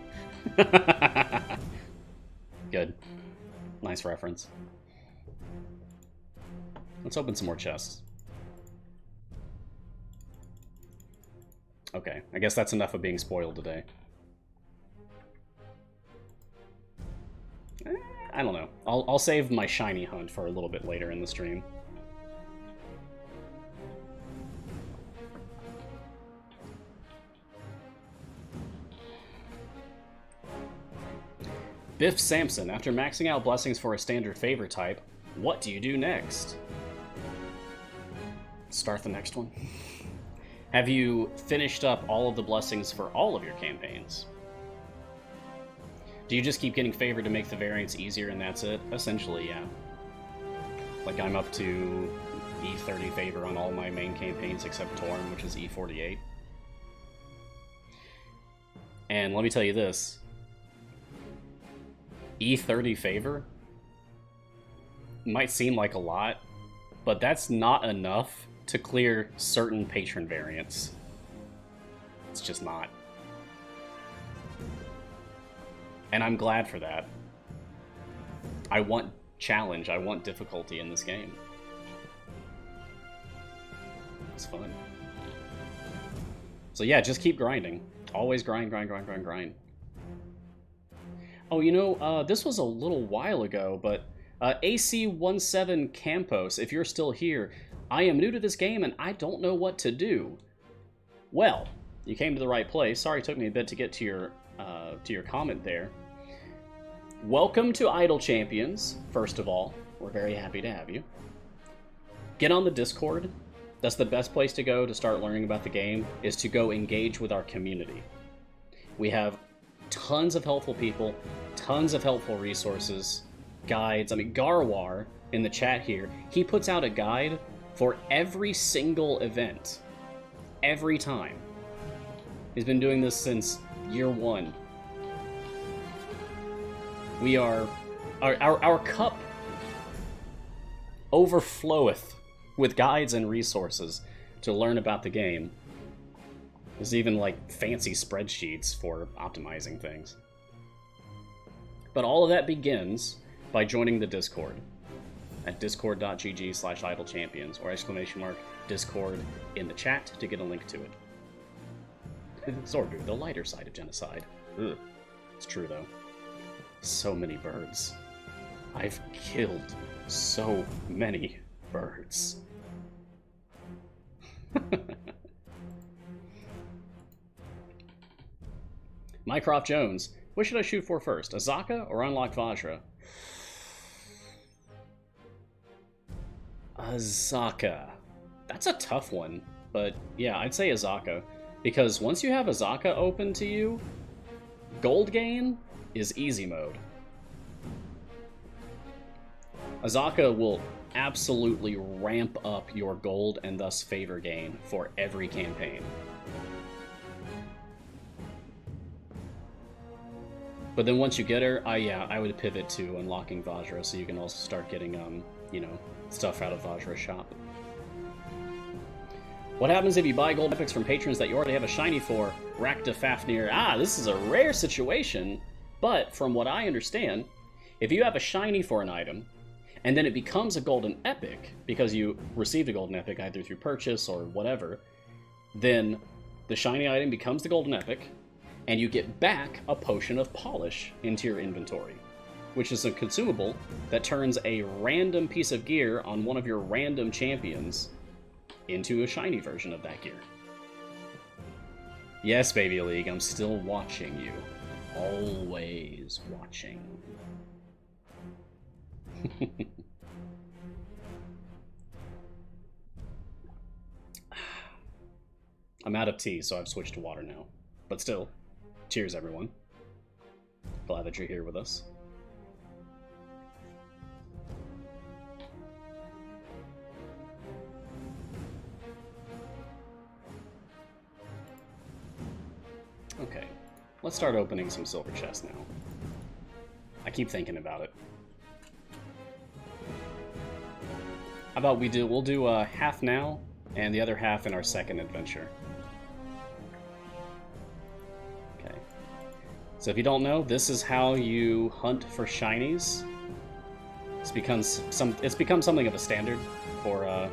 Speaker 1: Good. Nice reference. Let's open some more chests. Okay, I guess that's enough of being spoiled today. I don't know. I'll save my shiny hunt for a little bit later in the stream. Biff Sampson, after maxing out blessings for a standard favor type, what do you do next? Start the next one. Have you finished up all of the blessings for all of your campaigns? Do you just keep getting favored to make the variants easier and that's it? Essentially, yeah. Like, I'm up to E30 favor on all my main campaigns except Torm, which is E48. And let me tell you this. E30 favor might seem like a lot, but that's not enough to clear certain patron variants. It's just not. And I'm glad for that. I want challenge, I want difficulty in this game. It's fun. So yeah, just keep grinding. Always grind, grind, grind, grind, grind. Oh, you know, this was a little while ago, but AC17 Campos, if you're still here, I am new to this game and I don't know what to do. Well, you came to the right place. Sorry it took me a bit to get to your comment there. Welcome to Idle Champions, first of all. We're very happy to have you. Get on the Discord. That's the best place to go to start learning about the game, is to go engage with our community. We have tons of helpful people, tons of helpful resources, guides. I mean, Garwar in the chat here, he puts out a guide for every single event. Every time. He's been doing this since year one. We are... Our cup overfloweth with guides and resources to learn about the game. There's even like fancy spreadsheets for optimizing things. But all of that begins by joining the Discord at discord.gg/idlechampions or !Discord in the chat to get a link to it. Zorbu, the lighter side of genocide. Ugh. It's true though. So many birds. I've killed so many birds. Mycroft Jones, what should I shoot for first? Azaka or unlock Vajra? Azaka. That's a tough one, but yeah, I'd say Azaka. Because once you have Azaka open to you, gold gain is easy mode. Azaka will absolutely ramp up your gold and thus favor gain for every campaign. But then once you get her, I would pivot to unlocking Vajra so you can also start getting, you know, stuff out of Vajra's shop. What happens if you buy gold epics from patrons that you already have a shiny for? Rakta Fafnir. Ah, this is a rare situation, but from what I understand, if you have a shiny for an item, and then it becomes a golden epic, because you received a golden epic either through purchase or whatever, then the shiny item becomes the golden epic, and you get back a potion of polish into your inventory, which is a consumable that turns a random piece of gear on one of your random champions into a shiny version of that gear. Yes, Baby League, I'm still watching you. Always watching. I'm out of tea, so I've switched to water now. But still, cheers everyone. Glad that you're here with us. Okay, let's start opening some silver chests now. I keep thinking about it. How about we'll do half now, and the other half in our second adventure. Okay. So if you don't know, this is how you hunt for shinies. It's become something of a standard for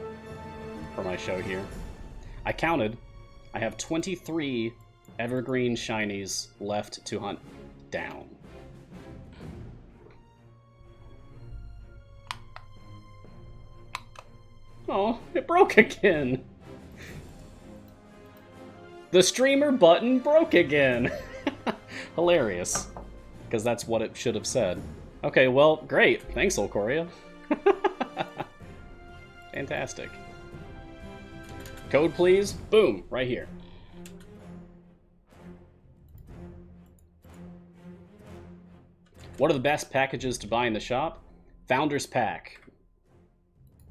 Speaker 1: my show here. I counted. I have 23 evergreen shinies left to hunt down. Oh, it broke again. The streamer button broke again. Hilarious. Because that's what it should have said. Okay, well, great. Thanks, Olcoria. Fantastic. Code, please. Boom, right here. What are the best packages to buy in the shop? Founders Pack.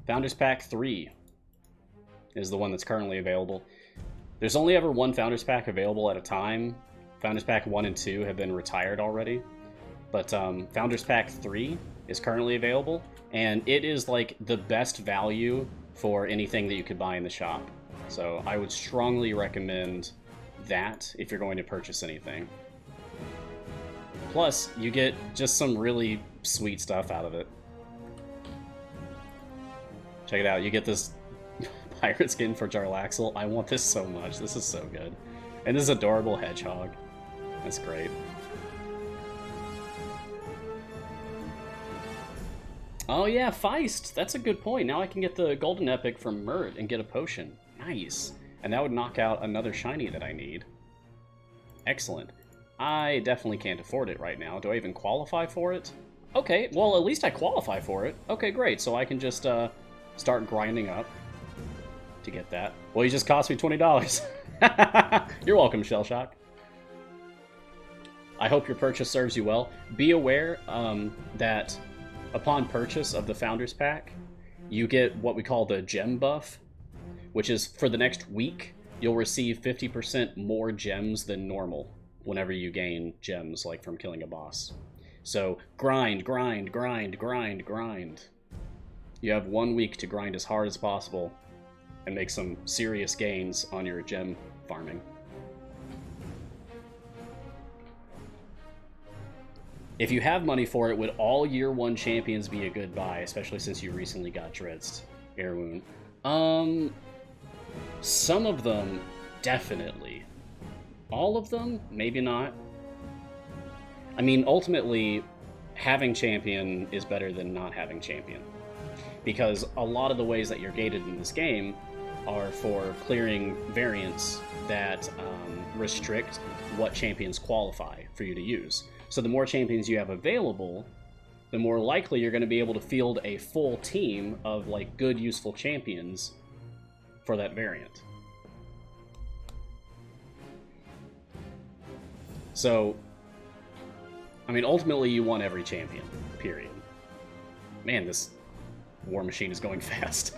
Speaker 1: Founders Pack 3 is the one that's currently available. There's only ever one Founders Pack available at a time. Founders Pack 1 and 2 have been retired already. But Founders Pack 3 is currently available, and it is like the best value for anything that you could buy in the shop. So I would strongly recommend that if you're going to purchase anything. Plus, you get just some really sweet stuff out of it. Check it out, you get this pirate skin for Jarlaxle. I want this so much, this is so good. And this adorable hedgehog. That's great. Oh yeah, Feist! That's a good point. Now I can get the golden epic from Mert and get a potion. Nice. And that would knock out another shiny that I need. Excellent. I definitely can't afford it right now. Do I even qualify for it? Okay, well at least I qualify for it. Okay, great. So I can just start grinding up to get that. Well, you just cost me $20. You're welcome, Shellshock. I hope your purchase serves you well. Be aware that upon purchase of the Founders Pack, you get what we call the gem buff, which is for the next week, you'll receive 50% more gems than normal whenever you gain gems, like from killing a boss. So grind, grind, grind, grind, grind. You have 1 week to grind as hard as possible and make some serious gains on your gem farming. If you have money for it, would all year 1 champions be a good buy, especially since you recently got Drizzt, Airwound? Some of them, definitely. All of them? Maybe not. I mean, ultimately, having champion is better than not having champion. Because a lot of the ways that you're gated in this game are for clearing variants that restrict what champions qualify for you to use. So the more champions you have available, the more likely you're going to be able to field a full team of like good, useful champions for that variant. So, I mean, ultimately you want every champion, period. Man, this war machine is going fast.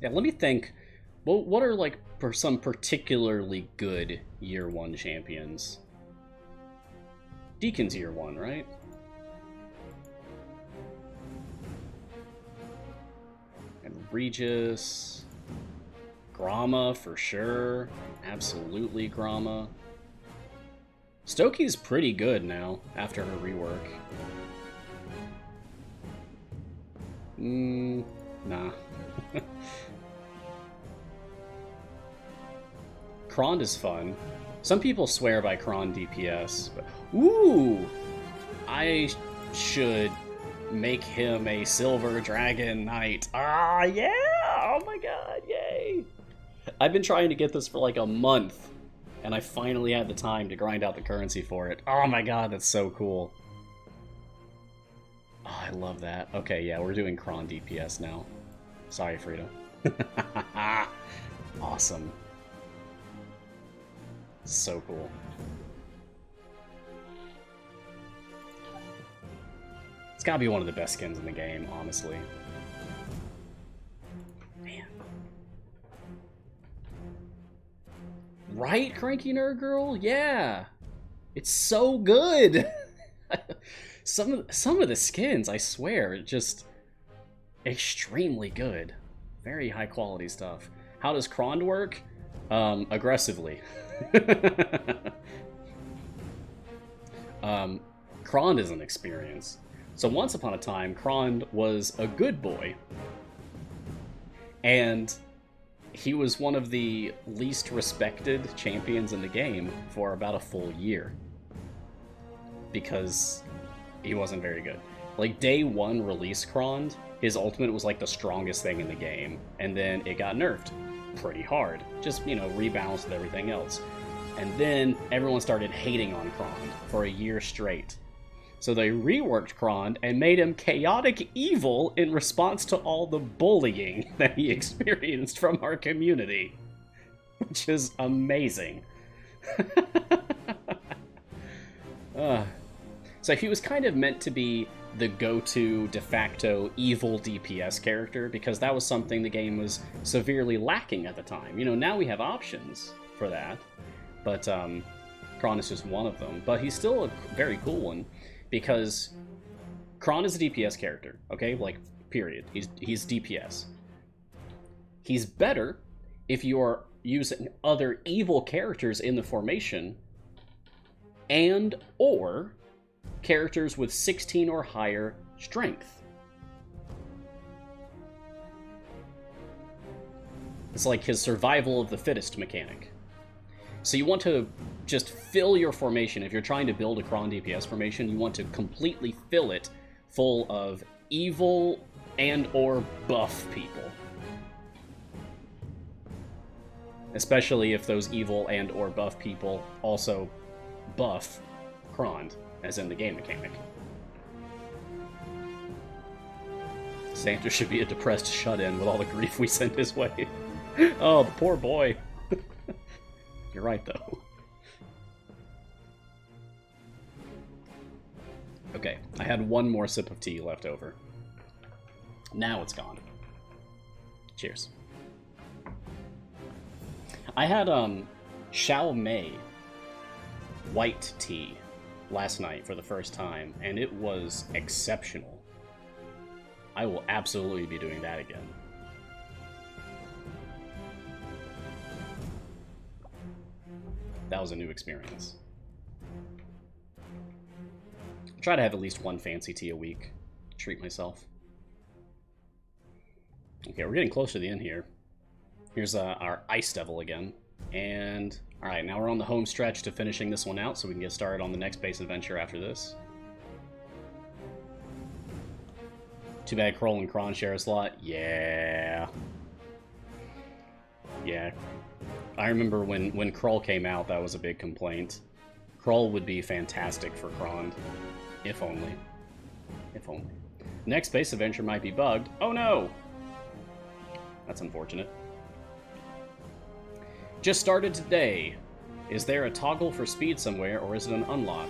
Speaker 1: Yeah, let me think. Well, what are like some particularly good year 1 champions? Deacon's year 1, right? And Regis, Gromma for sure, absolutely Gromma. Stokey's pretty good now after her rework. Nah. Krond is fun. Some people swear by Krond DPS, but ooh, I should make him a Silver Dragon Knight. Ah, yeah! Oh my god, yay! I've been trying to get this for like a month, and I finally had the time to grind out the currency for it. Oh my god, that's so cool. Oh, I love that. Okay, yeah, we're doing Krond DPS now. Sorry, Frito. Awesome. So cool. It's gotta be one of the best skins in the game, honestly. Man. Right, Cranky Nerd Girl? Yeah. It's so good. Some of the skins, I swear, just extremely good. Very high quality stuff. How does Krond work? Aggressively. Krond is an experience. So once upon a time, Krond was a good boy. And he was one of the least respected champions in the game for about a full year. Because he wasn't very good. Like, day 1 release Krond, his ultimate was like the strongest thing in the game. And then it got nerfed pretty hard. Just, you know, rebalanced with everything else. And then everyone started hating on Krond for a year straight. So they reworked Krond and made him chaotic evil in response to all the bullying that he experienced from our community. Which is amazing. So he was kind of meant to be the go-to de facto evil DPS character, because that was something the game was severely lacking at the time. You know, now we have options for that, but Krond is just one of them. But he's still a very cool one, because Krond is a DPS character, okay? Like, period. He's DPS. He's better if you are using other evil characters in the formation, and or characters with 16 or higher strength. It's like his survival of the fittest mechanic. So you want to just fill your formation. If you're trying to build a Krond DPS formation, you want to completely fill it full of evil and or buff people. Especially if those evil and or buff people also buff Krond, as in the game mechanic. Santa should be a depressed shut-in with all the grief we sent his way. Oh, the poor boy. You're right, though. Okay, I had one more sip of tea left over. Now it's gone. Cheers. I had, Xiao Mei white tea last night for the first time, and it was exceptional. I will absolutely be doing that again. That was a new experience. I try to have at least one fancy tea a week. Treat myself. Okay, we're getting close to the end here. Here's our Ice Devil again. And, alright, now we're on the home stretch to finishing this one out, so we can get started on the next base adventure after this. Too bad Kroll and Kron share a slot. Yeah. Yeah. I remember when Kroll came out, that was a big complaint. Kroll would be fantastic for Kron. If only. If only. Next base adventure might be bugged. Oh no! That's unfortunate. Just started today. Is there a toggle for speed somewhere, or is it an unlock?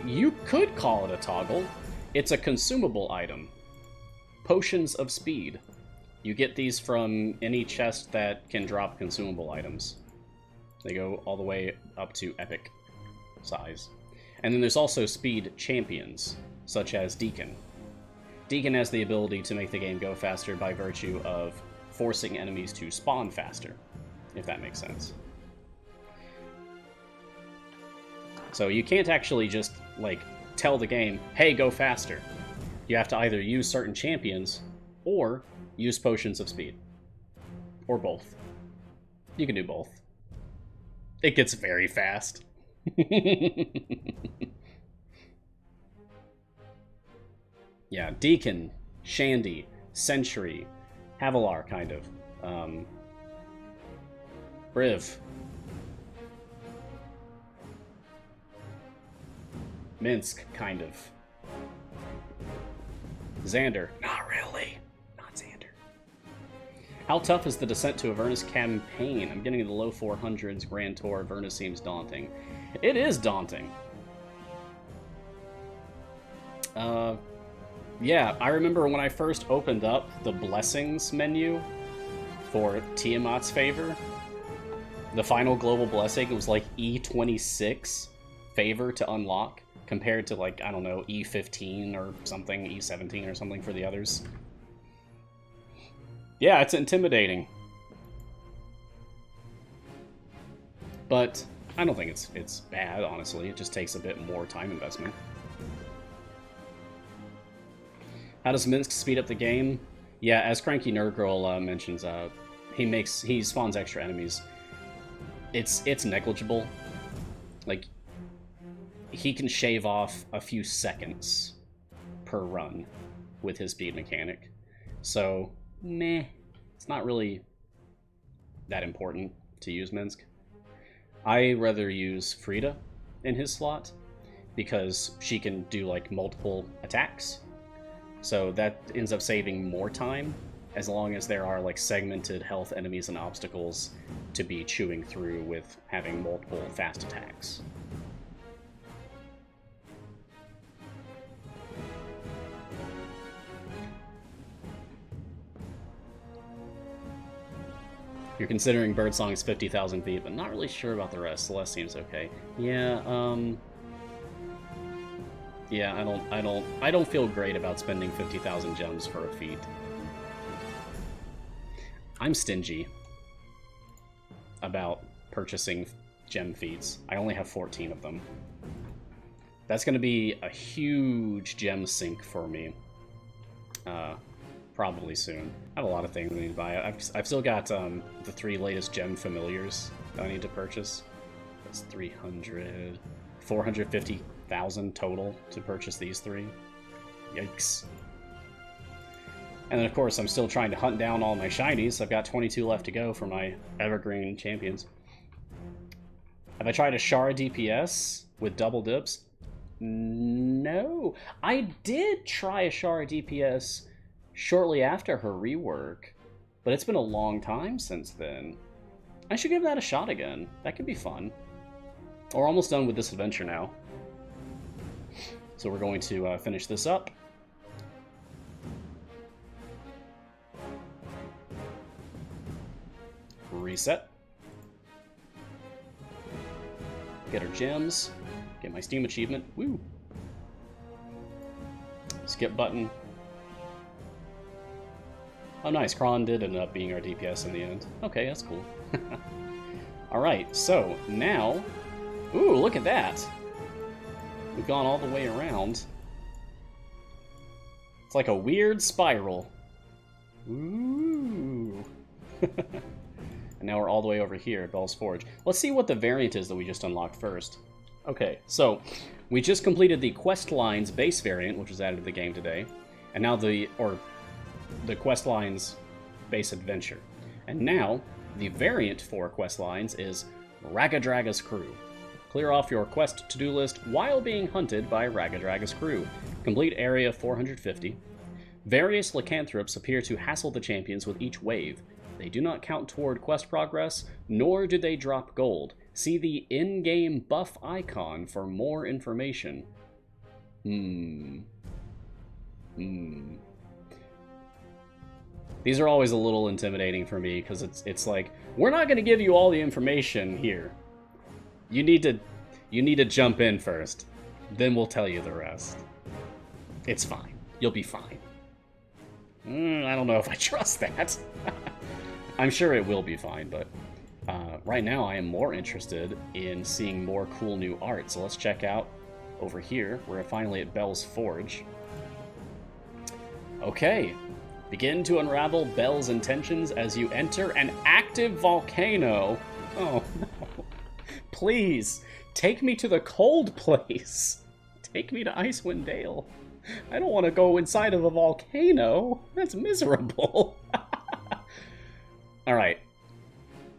Speaker 1: You could call it a toggle. It's a consumable item. Potions of speed. You get these from any chest that can drop consumable items. They go all the way up to epic size. And then there's also speed champions, such as Deacon. Deacon has the ability to make the game go faster by virtue of forcing enemies to spawn faster, if that makes sense. So you can't actually just, like, tell the game, hey, go faster. You have to either use certain champions, or use potions of speed. Or both. You can do both. It gets very fast. Yeah, Deacon, Shandy, Sentry, Havilar, kind of. Briv. Minsk, kind of. Xander. Not really. Not Xander. How tough is the Descent to Avernus campaign? I'm getting in the low 400s. Grand Tour. Avernus seems daunting. It is daunting. Yeah, I remember when I first opened up the Blessings menu for Tiamat's favor, the final global blessing was like E26 favor to unlock, compared to, like, I don't know, E15 or something, E17 or something for the others. Yeah, it's intimidating. But I don't think it's bad, honestly. It just takes a bit more time investment. How does Minsk speed up the game? Yeah, as Cranky Nerd Girl mentions, he spawns extra enemies. It's negligible. Like, he can shave off a few seconds per run with his speed mechanic. So, meh. It's not really that important to use Minsk. I rather use Frida in his slot, because she can do, like, multiple attacks. So that ends up saving more time, as long as there are, like, segmented health enemies and obstacles to be chewing through with having multiple fast attacks. You're considering Birdsong's 50,000 feet, but not really sure about the rest. Celeste seems okay. Yeah, yeah, I don't feel great about spending 50,000 gems for a feat. I'm stingy about purchasing gem feats. I only have 14 of them. That's going to be a huge gem sink for me. Probably soon. I have a lot of things I need to buy. I've still got the 3 latest gem familiars that I need to purchase. That's 300... 450,000 total to purchase these 3. Yikes. And then, of course, I'm still trying to hunt down all my shinies. I've got 22 left to go for my Evergreen champions. Have I tried a Shara DPS with double dips? No. I did try a Shara DPS shortly after her rework, but it's been a long time since then. I should give that a shot again. That could be fun. We're almost done with this adventure now. So we're going to finish this up. Reset. Get our gems. Get my Steam achievement. Woo! Skip button. Oh, nice. Kron did end up being our DPS in the end. Okay, that's cool. Alright, so now... Ooh, look at that! We've gone all the way around. It's like a weird spiral. Ooh! And now we're all the way over here at Bell's Forge. Let's see what the variant is that we just unlocked first. Okay, so we just completed the Quest Lines base variant, which was added to the game today. And now the Quest Lines base adventure. And now, the variant for Quest Lines is Ragadraga's Crew. Clear off your quest to-do list while being hunted by Ragadraga's Crew. Complete area 450. Various lycanthropes appear to hassle the champions with each wave. They do not count toward quest progress, nor do they drop gold. See the in-game buff icon for more information. These are always a little intimidating for me, because it's like, we're not going to give you all the information here. You need to jump in first. Then we'll tell you the rest. It's fine. You'll be fine. I don't know if I trust that. I'm sure it will be fine, but right now I am more interested in seeing more cool new art. So let's check out over here. We're finally at Bell's Forge. Okay. Begin to unravel Bell's intentions as you enter an active volcano. Oh, no. Please, take me to the cold place. Take me to Icewind Dale. I don't want to go inside of a volcano. That's miserable. Alright.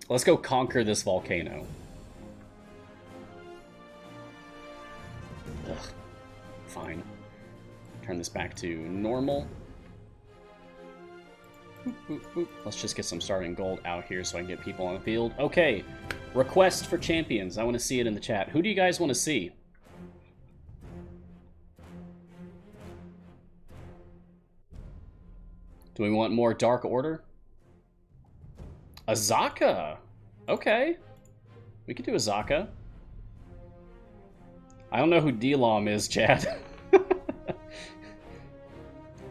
Speaker 1: Let's go conquer this volcano. Ugh. Fine. Turn this back to normal. Boop, boop, boop. Let's just get some starting gold out here so I can get people on the field. Okay. Request for champions. I want to see it in the chat. Who do you guys want to see? Do we want more Dark Order? Azaka! Okay. We could do Azaka. I don't know who D-Lom is, Chad.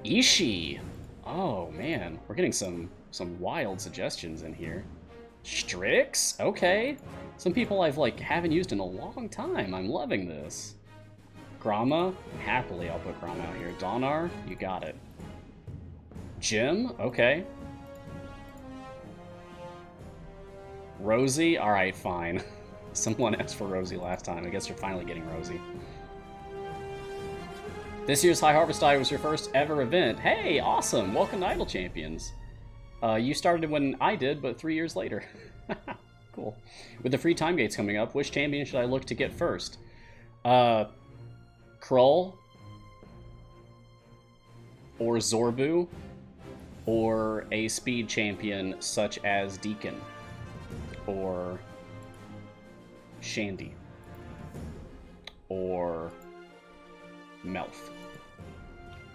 Speaker 1: Ishii! Oh, man. We're getting some wild suggestions in here. Strix? Okay. Some people haven't used in a long time. I'm loving this. Grama? Happily, I'll put Grama out here. Donar? You got it. Jim? Okay. Rosie? Alright, fine. Someone asked for Rosie last time. I guess you're finally getting Rosie. This year's High Harvest Die was your first ever event. Hey, awesome! Welcome to Idle Champions. You started when I did, but 3 years later. Cool. With the free time gates coming up, which champion should I look to get first? Krull? Or Zorbu? Or a speed champion such as Deacon? Or Shandy? Or Melf?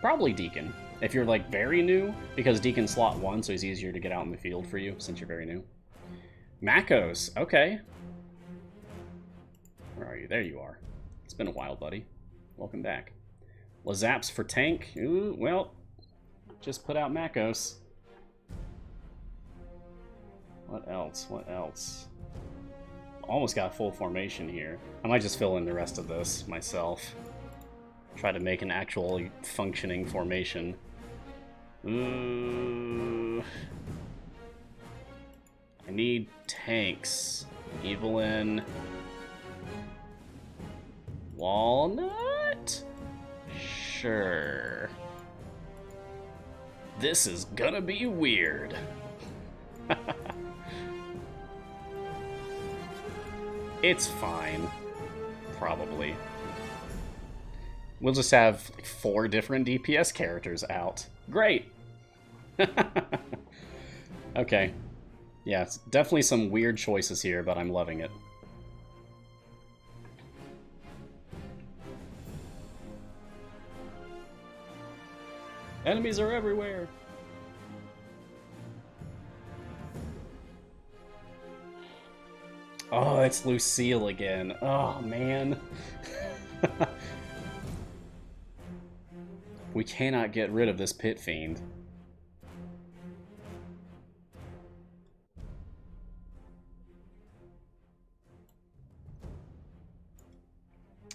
Speaker 1: Probably Deacon. If you're very new, because Deacon's slot 1, so he's easier to get out in the field for you since you're very new. Makos, okay. Where are you? There you are. It's been a while, buddy. Welcome back. Lazaps for tank. Ooh, well, just put out Makos. What else? What else? Almost got full formation here. I might just fill in the rest of this myself. Try to make an actual functioning formation. Ooh. I need tanks. Evelyn. Walnut? Sure. This is gonna be weird. It's fine. Probably. We'll just have 4 different DPS characters out. Great! Okay. Yeah, it's definitely some weird choices here, but I'm loving it. Enemies are everywhere! Oh, it's Lucille again. Oh, man. We cannot get rid of this Pit Fiend.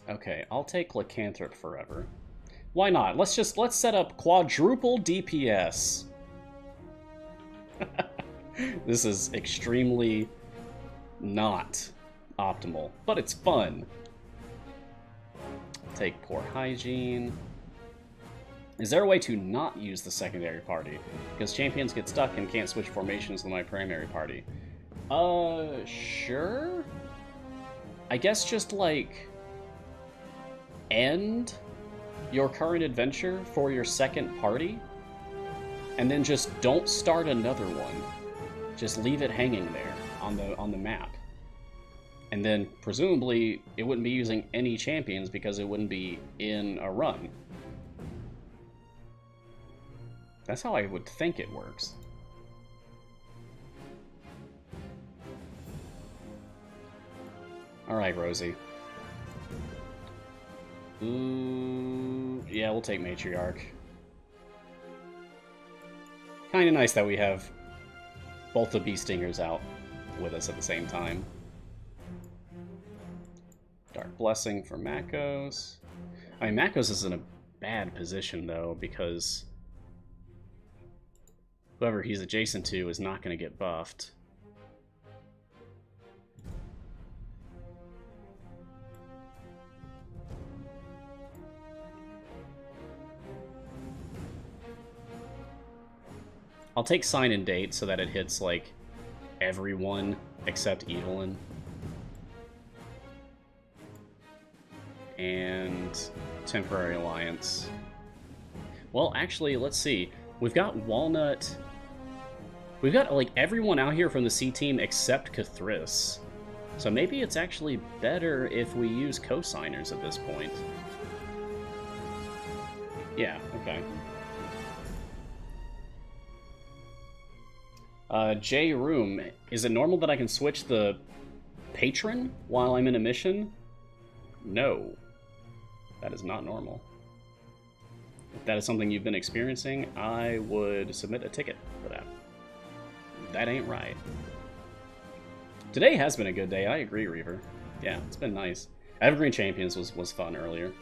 Speaker 1: Okay, I'll take Lycanthrope forever. Why not? Let's set up quadruple DPS. This is extremely not optimal, but it's fun. Take Poor Hygiene. Is there a way to not use the secondary party? Because champions get stuck and can't switch formations with my primary party. Sure? I guess just, like, end your current adventure for your second party, and then just don't start another one. Just leave it hanging there on the map. And then, presumably, it wouldn't be using any champions because it wouldn't be in a run. That's how I would think it works. Alright, Rosie. Ooh, yeah, we'll take Matriarch. Kinda nice that we have both the Bee Stingers out with us at the same time. Dark Blessing for Makos. I mean, Makos is in a bad position, though, because whoever he's adjacent to is not going to get buffed. I'll take Sign and Date so that it hits, like, everyone except Evelyn. And Temporary Alliance. Well, actually, let's see. We've got Walnut. We've got, like, everyone out here from the C team except Cathris. So maybe it's actually better if we use co-signers at this point. Yeah, okay. J Room, is it normal that I can switch the patron while I'm in a mission? No. That is not normal. If that is something you've been experiencing, I would submit a ticket for that. That ain't right. Today has been a good day, I agree, Reaver. Yeah, it's been nice. Evergreen Champions was fun earlier.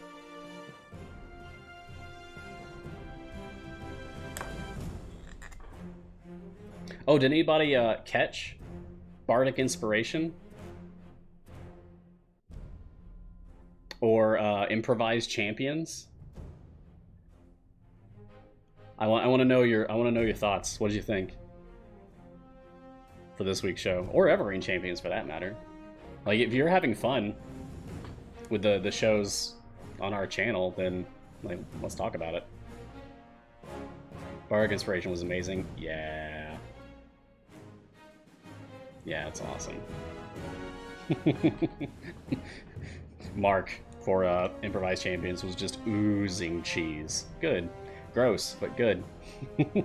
Speaker 1: Oh, did anybody catch Bardic Inspiration? Or Improvised Champions? I want to know your thoughts. What did you think for this week's show, or Evergreen Champions for that matter? Like, if you're having fun with the shows on our channel, then like, let's talk about it. Bardic Inspiration was amazing. Yeah. Yeah, it's awesome. Mark for Improvised Champions was just oozing cheese. Good. Gross, but good. I mean,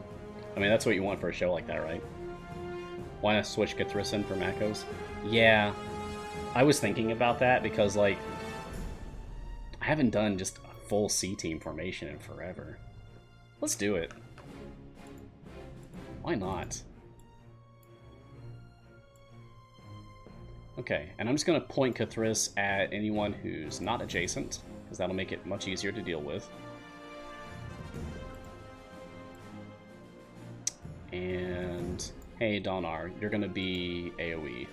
Speaker 1: that's what you want for a show like that, right? Why not switch Cathris in for Makos? Yeah. I was thinking about that because, like, I haven't done just a full C-team formation in forever. Let's do it. Why not? Okay, and I'm just going to point Cathris at anyone who's not adjacent, because that'll make it much easier to deal with. And, hey, Donar, you're going to be AoE.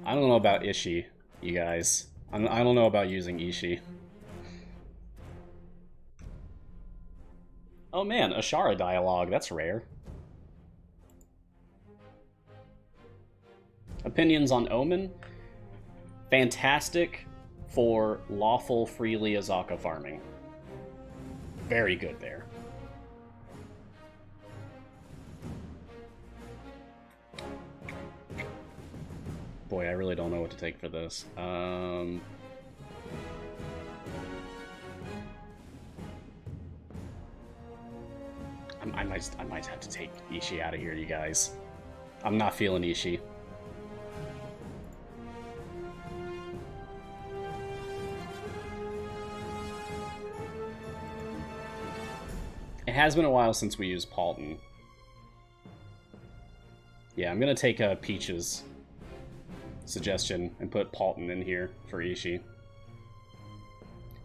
Speaker 1: I don't know about Ishii, you guys. I don't know about using Ishii. Oh man, Ashara dialogue, that's rare. Opinions on Omen? Fantastic for lawful freely Azaka farming. Very good there. Boy, I really don't know what to take for this. I might have to take Ishii out of here, you guys. I'm not feeling Ishii. It has been a while since we used Paulton. Yeah, I'm gonna take Peach's suggestion and put Paulton in here for Ishii.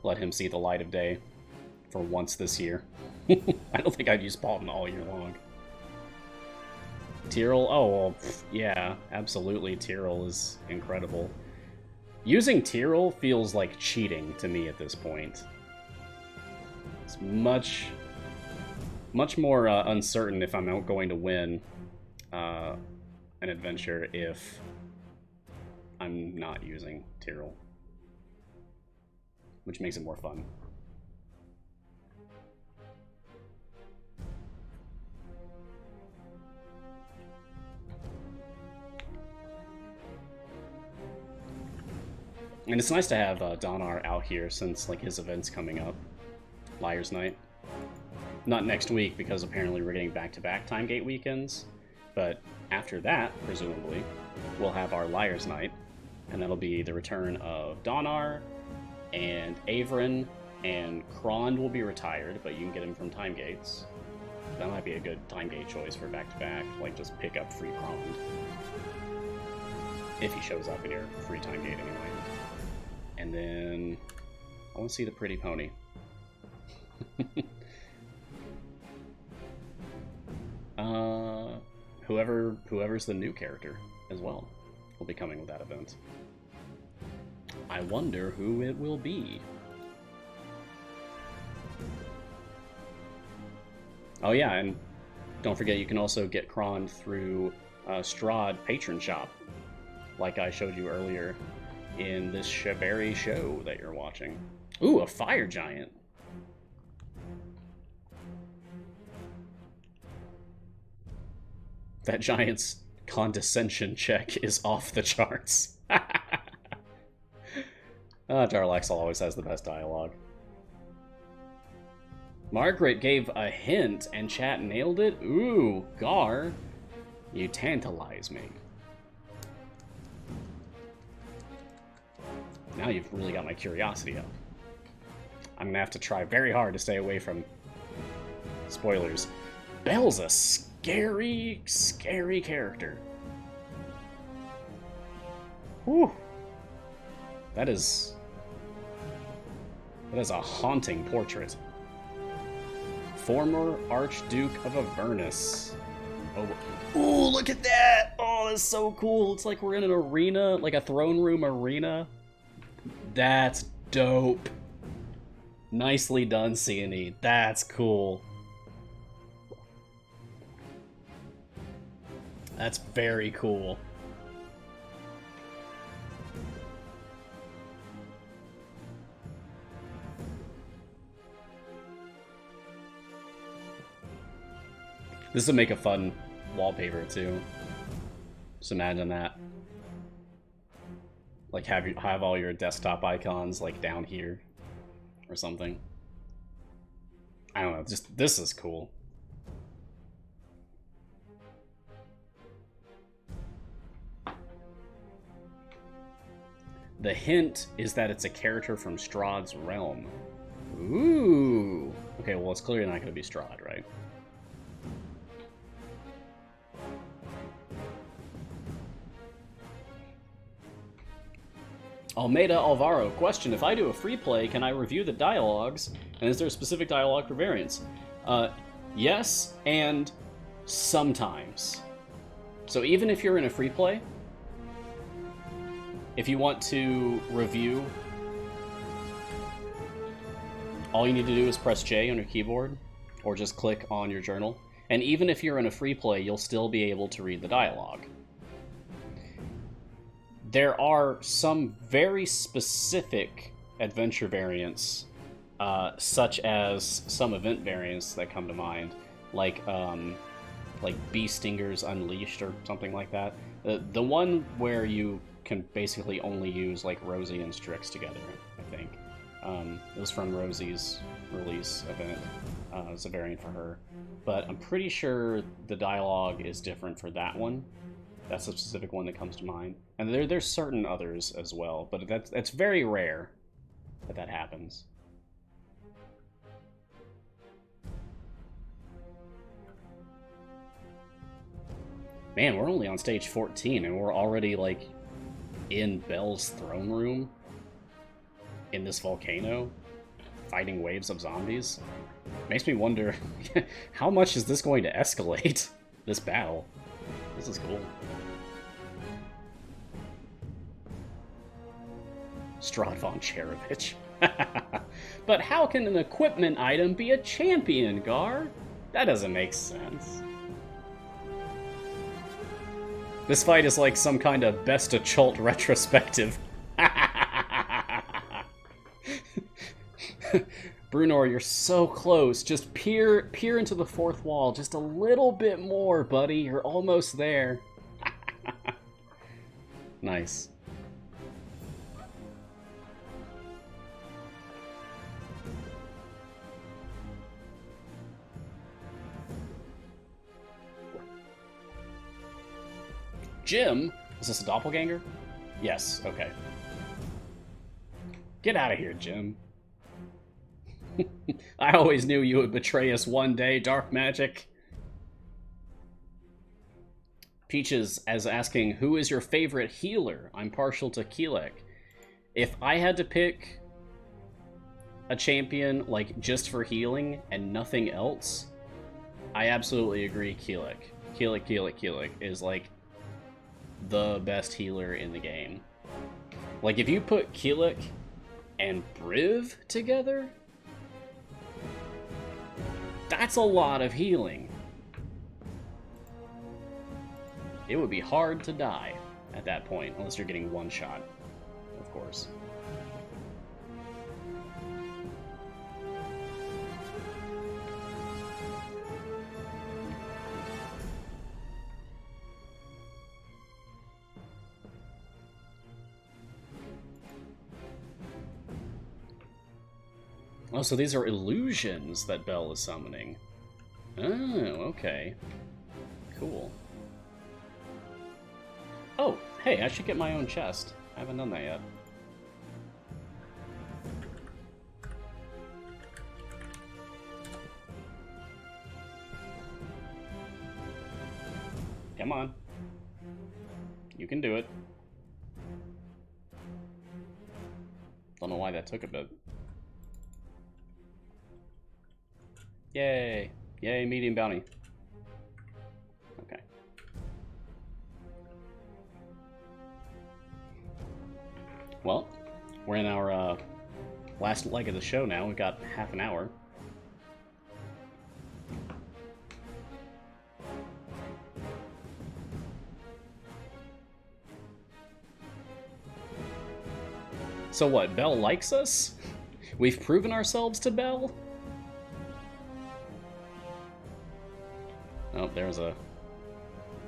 Speaker 1: Let him see the light of day for once this year. I don't think I've used Paulton all year long. Tyrell? Oh, well, yeah, absolutely. Tyrell is incredible. Using Tyrell feels like cheating to me at this point. It's much more uncertain if I'm going to win an adventure if I'm not using Tyrell, which makes it more fun. And it's nice to have Donar out here since like his event's coming up. Liar's Night. Not next week because apparently we're getting back-to-back Time Gate weekends, but after that, presumably, we'll have our Liar's Night, and that'll be the return of Donar and Averin, and Krond will be retired, but you can get him from Time Gates. That might be a good Time Gate choice for back-to-back, like just pick up free Krond. If he shows up in your free Time Gate anyway. And then I want to see the pretty pony. Whoever's the new character as well will be coming with that event. I wonder who it will be. Oh yeah, and don't forget you can also get Krond through Strahd Patron Shop, like I showed you earlier in this very show that you're watching. Ooh, a fire giant. That giant's condescension check is off the charts. Darlaxle always has the best dialogue. Margaret gave a hint and chat nailed it? Ooh, Gar, you tantalize me. Now you've really got my curiosity up. I'm gonna have to try very hard to stay away from spoilers. Belle's a scary, scary character. Whew. That is a haunting portrait. Former Archduke of Avernus. Oh, ooh, look at that! Oh, that's so cool. It's like we're in an arena, like a throne room arena. That's dope. Nicely done, C&E. That's cool. That's very cool. This would make a fun wallpaper too. Just imagine that. Like have all your desktop icons like down here or something. I don't know, just this is cool. The hint is that it's a character from Strahd's realm. Ooh. Okay, well it's clearly not going to be Strahd, right? Almeida Alvaro, question, if I do a free play, can I review the dialogues? And is there a specific dialogue for variants? Yes, and sometimes. So even if you're in a free play, if you want to review, all you need to do is press J on your keyboard, or just click on your journal. And even if you're in a free play, you'll still be able to read the dialogue. There are some very specific adventure variants, such as some event variants that come to mind, like Bee Stingers Unleashed or something like that. The one where you can basically only use like Rosie and Strix together, I think. It was from Rosie's release event. It's a variant for her. but I'm pretty sure the dialogue is different for that one. That's a specific one that comes to mind. And there's certain others as well, but that's very rare that happens. Man, we're only on stage 14, and we're already, like, in Belle's throne room in this volcano, fighting waves of zombies. Makes me wonder, how much is this going to escalate, this battle? This is cool. Strahd von Cherevich. But how can an equipment item be a champion, Gar? That doesn't make sense. This fight is like some kind of Best of Chult retrospective. Brunor, you're so close. Just peer into the fourth wall. Just a little bit more, buddy. You're almost there. Nice. Jim? Is this a doppelganger? Yes, okay. Get out of here, Jim. I always knew you would betray us one day, Dark Magic. Peaches as asking, who is your favorite healer? I'm partial to Keelek. If I had to pick a champion, like, just for healing and nothing else, I absolutely agree Keelek. Keelek is, like, the best healer in the game. Like, if you put Keelek and Briv together, that's a lot of healing. It would be hard to die at that point, unless you're getting one shot, of course. Oh, so these are illusions that Belle is summoning. Oh, okay. Cool. Oh, hey, I should get my own chest. I haven't done that yet. Come on. You can do it. Don't know why that took a bit. Yay. Yay, medium bounty. Okay. Well, we're in our last leg of the show now. We've got half an hour. So what, Belle likes us? We've proven ourselves to Belle? Oh, there's a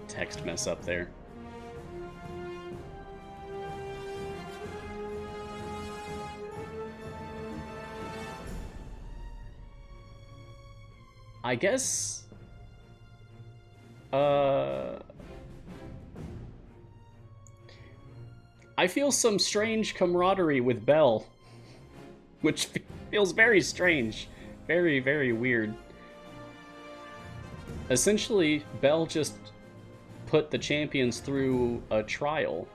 Speaker 1: text mess up there. I guess... I feel some strange camaraderie with Belle, which feels very strange. Very, very weird. Essentially, Belle just put the champions through a trial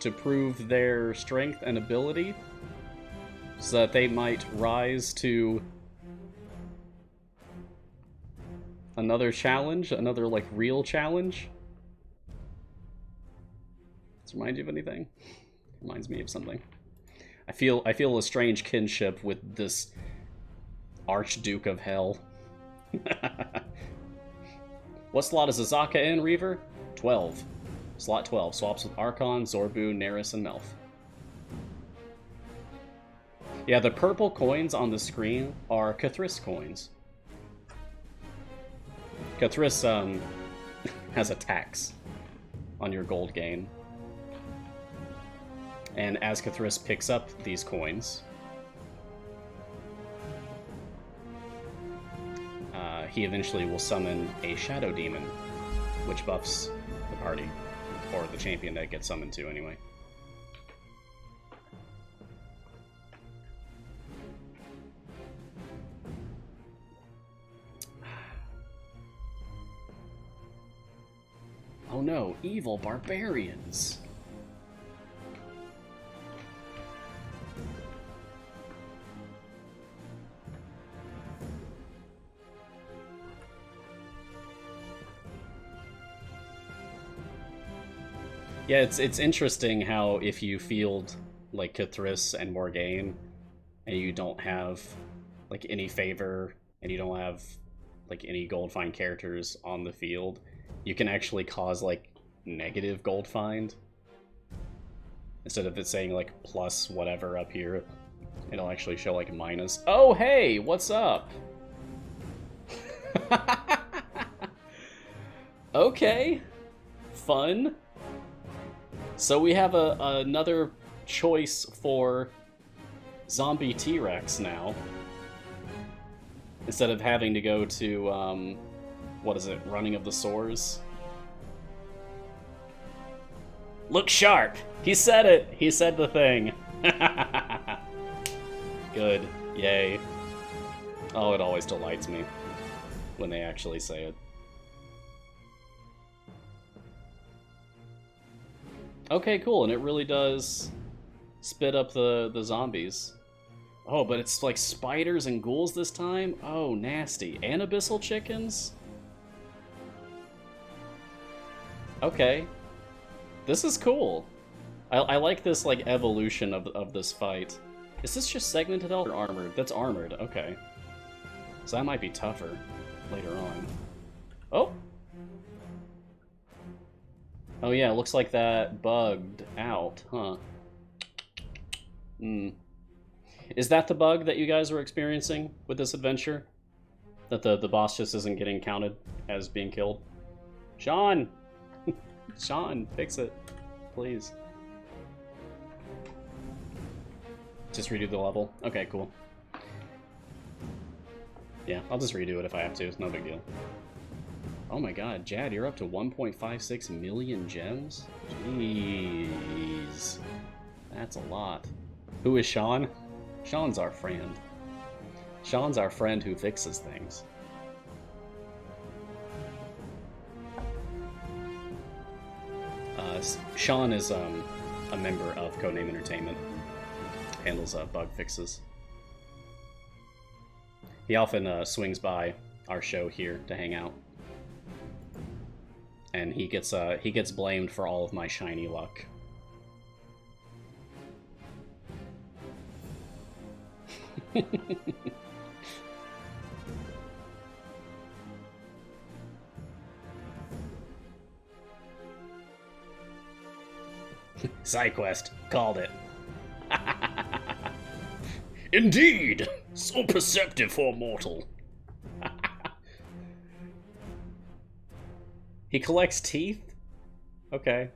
Speaker 1: to prove their strength and ability so that they might rise to another challenge, another, like, real challenge. Does it remind you of anything? Reminds me of something. I feel a strange kinship with this Archduke of Hell. What slot is Azaka in, Reaver? 12. Slot 12. Swaps with Archon, Zorbu, Neris, and Melf. Yeah, the purple coins on the screen are Cathris coins. Cathris, has a tax on your gold gain. And as Cathris picks up these coins, he eventually will summon a shadow demon, which buffs the party, or the champion that gets summoned to anyway. Oh no, evil barbarians! Yeah, it's interesting how if you field like Cthulhu and Morgaine, and you don't have like any favor, and you don't have like any gold find characters on the field, you can actually cause like negative gold find. Instead of it saying like plus whatever up here, it'll actually show like minus. Oh hey, what's up? Okay, fun. So we have another choice for zombie T-Rex now. Instead of having to go to, what is it, Running of the Sores? Look sharp! He said it! He said the thing! Good. Yay. Oh, it always delights me when they actually say it. Okay, cool, and it really does spit up the zombies. Oh, but it's like spiders and ghouls this time? Oh, nasty. And abyssal chickens? Okay. This is cool. I like this like evolution of this fight. Is this just segmented health or armored? That's armored, okay. So that might be tougher later on. Oh! Oh yeah, it looks like that bugged out, huh? Is that the bug that you guys were experiencing with this adventure? That the boss just isn't getting counted as being killed? Sean! Sean, fix it. Please. Just redo the level? Okay, cool. Yeah, I'll just redo it if I have to. It's no big deal. Oh my god, Jad, you're up to 1.56 million gems? Jeez. That's a lot. Who is Sean? Sean's our friend. Sean's our friend who fixes things. Sean is a member of Codename Entertainment. Handles bug fixes. He often swings by our show here to hang out. And he gets blamed for all of my shiny luck. Side quest. Called it. Indeed! So perceptive for a mortal. He collects teeth? Okay.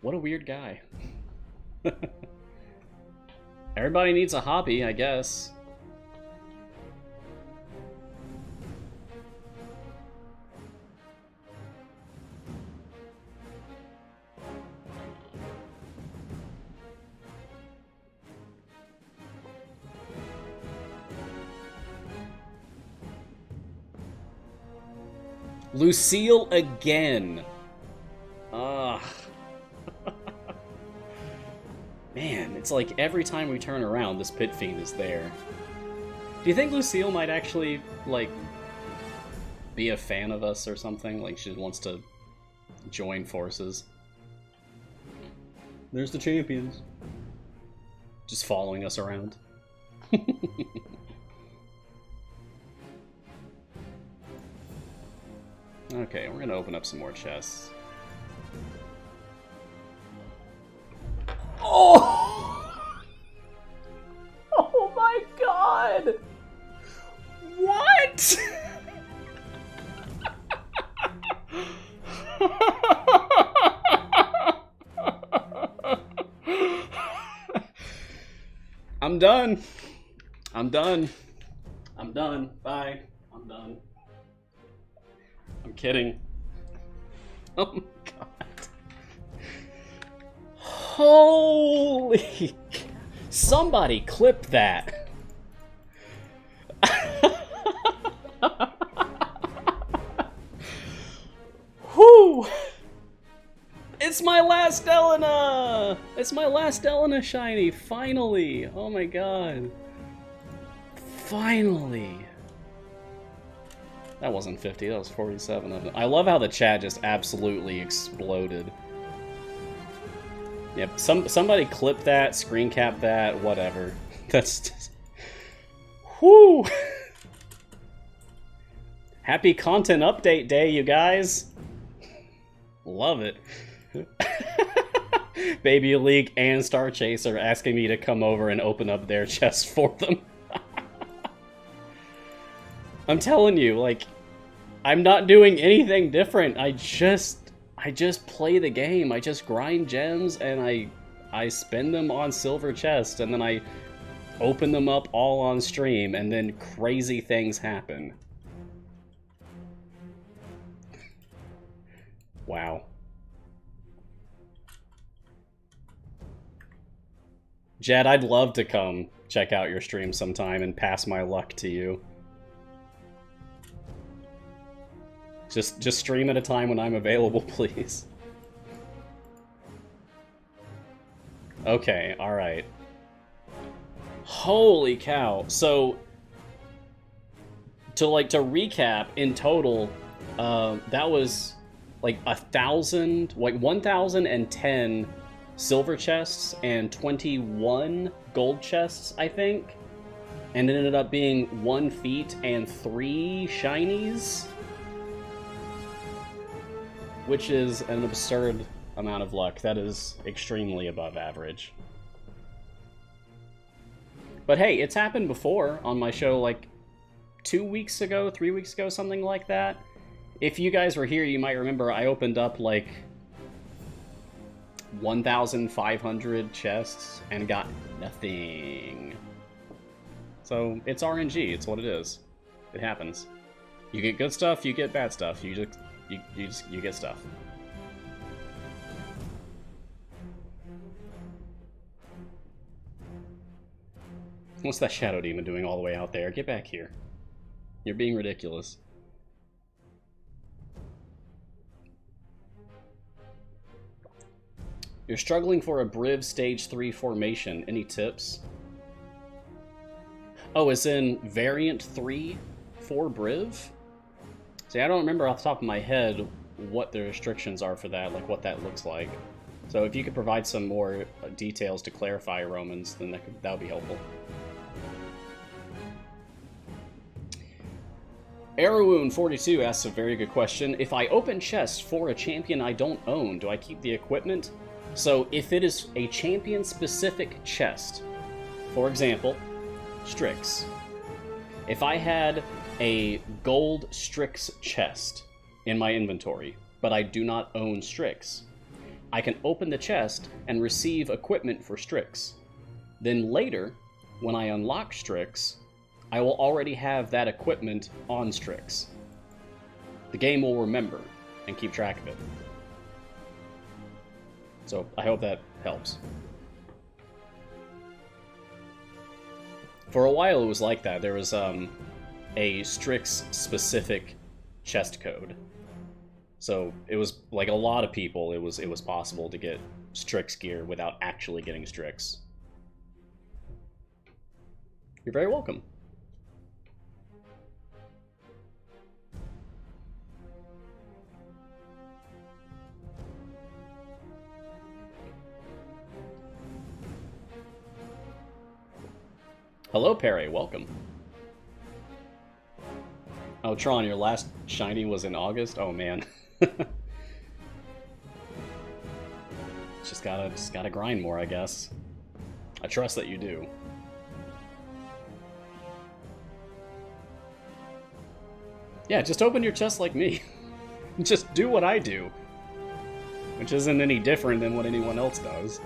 Speaker 1: What a weird guy. Everybody needs a hobby, I guess. Lucille again. Ugh. Man, it's like every time we turn around, this pit fiend is there. Do you think Lucille might actually, like, be a fan of us or something? Like, she wants to join forces? There's the champions. Just following us around. Okay, we're gonna open up some more chests. Oh! Oh my god! What? I'm done. I'm done. I'm done. Bye. I'm done. I'm kidding. Oh my god. Holy... Somebody clip that. Whew. It's my last Elena! It's my last Elena shiny, finally! Oh my god. Finally! That wasn't 50, that was 47 of them. I love how the chat just absolutely exploded. Yep, somebody clip that, screen cap that, whatever. That's just... Whew! Happy content update day, you guys! Love it. Baby League and Star Chaser asking me to come over and open up their chests for them. I'm telling you, like, I'm not doing anything different. I just play the game. I just grind gems and I spend them on silver chests and then I open them up all on stream and then crazy things happen. Wow. Jed, I'd love to come check out your stream sometime and pass my luck to you. Just stream at a time when I'm available, please. Okay, alright. Holy cow. So, to recap, in total, that was like 1,010 silver chests and 21 gold chests, I think. And it ended up being 1 feat and 3 shinies. Which is an absurd amount of luck. That is extremely above average. But hey, it's happened before on my show, like 2 weeks ago, 3 weeks ago, something like that. If you guys were here, you might remember I opened up like 1,500 chests and got nothing. So it's RNG, it's what it is. It happens. You get good stuff, you get bad stuff. You get stuff. What's that shadow demon doing all the way out there? Get back here. You're being ridiculous. You're struggling for a Briv Stage 3 formation. Any tips? Oh, it's in Variant 3 for Briv? See, I don't remember off the top of my head what the restrictions are for that, like what that looks like. So if you could provide some more details to clarify, Romans, then that would be helpful. Arrowwound42 asks a very good question. If I open chests for a champion I don't own, do I keep the equipment? So if it is a champion-specific chest, for example, Strix. If I had a gold Strix chest in my inventory, but I do not own Strix, I can open the chest and receive equipment for Strix. Then later, when I unlock Strix, I will already have that equipment on Strix. The game will remember and keep track of it. So I hope that helps. For a while it was like that. There was a Strix specific chest code. So it was like a lot of people, it was possible to get Strix gear without actually getting Strix. You're very welcome. Hello, Perry. Welcome. Oh, Tron, your last shiny was in August? Oh, man. just gotta grind more, I guess. I trust that you do. Yeah, just open your chest like me. Just do what I do. Which isn't any different than what anyone else does.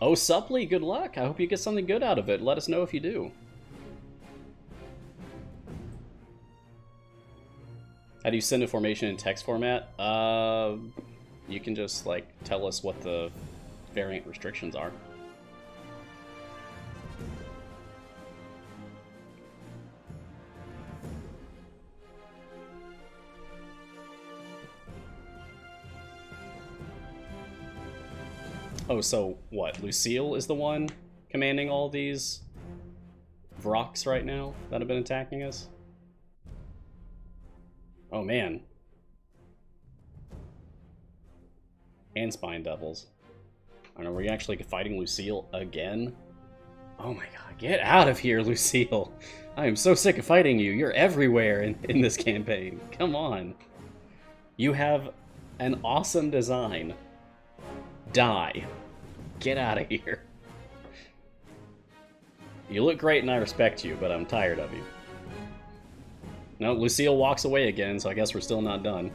Speaker 1: Oh, Suppley, good luck. I hope you get something good out of it. Let us know if you do. How do you send a formation in text format? You can just, like, tell us what the variant restrictions are. Oh, so what? Lucille is the one commanding all these Vroks right now that have been attacking us? Oh, man. And Spine Devils. I don't know, were you actually fighting Lucille again? Oh my god, get out of here, Lucille! I am so sick of fighting you. You're everywhere in this campaign. Come on. You have an awesome design. Die. Get out of here. You look great and I respect you, but I'm tired of you. No, Lucille walks away again, so I guess we're still not done.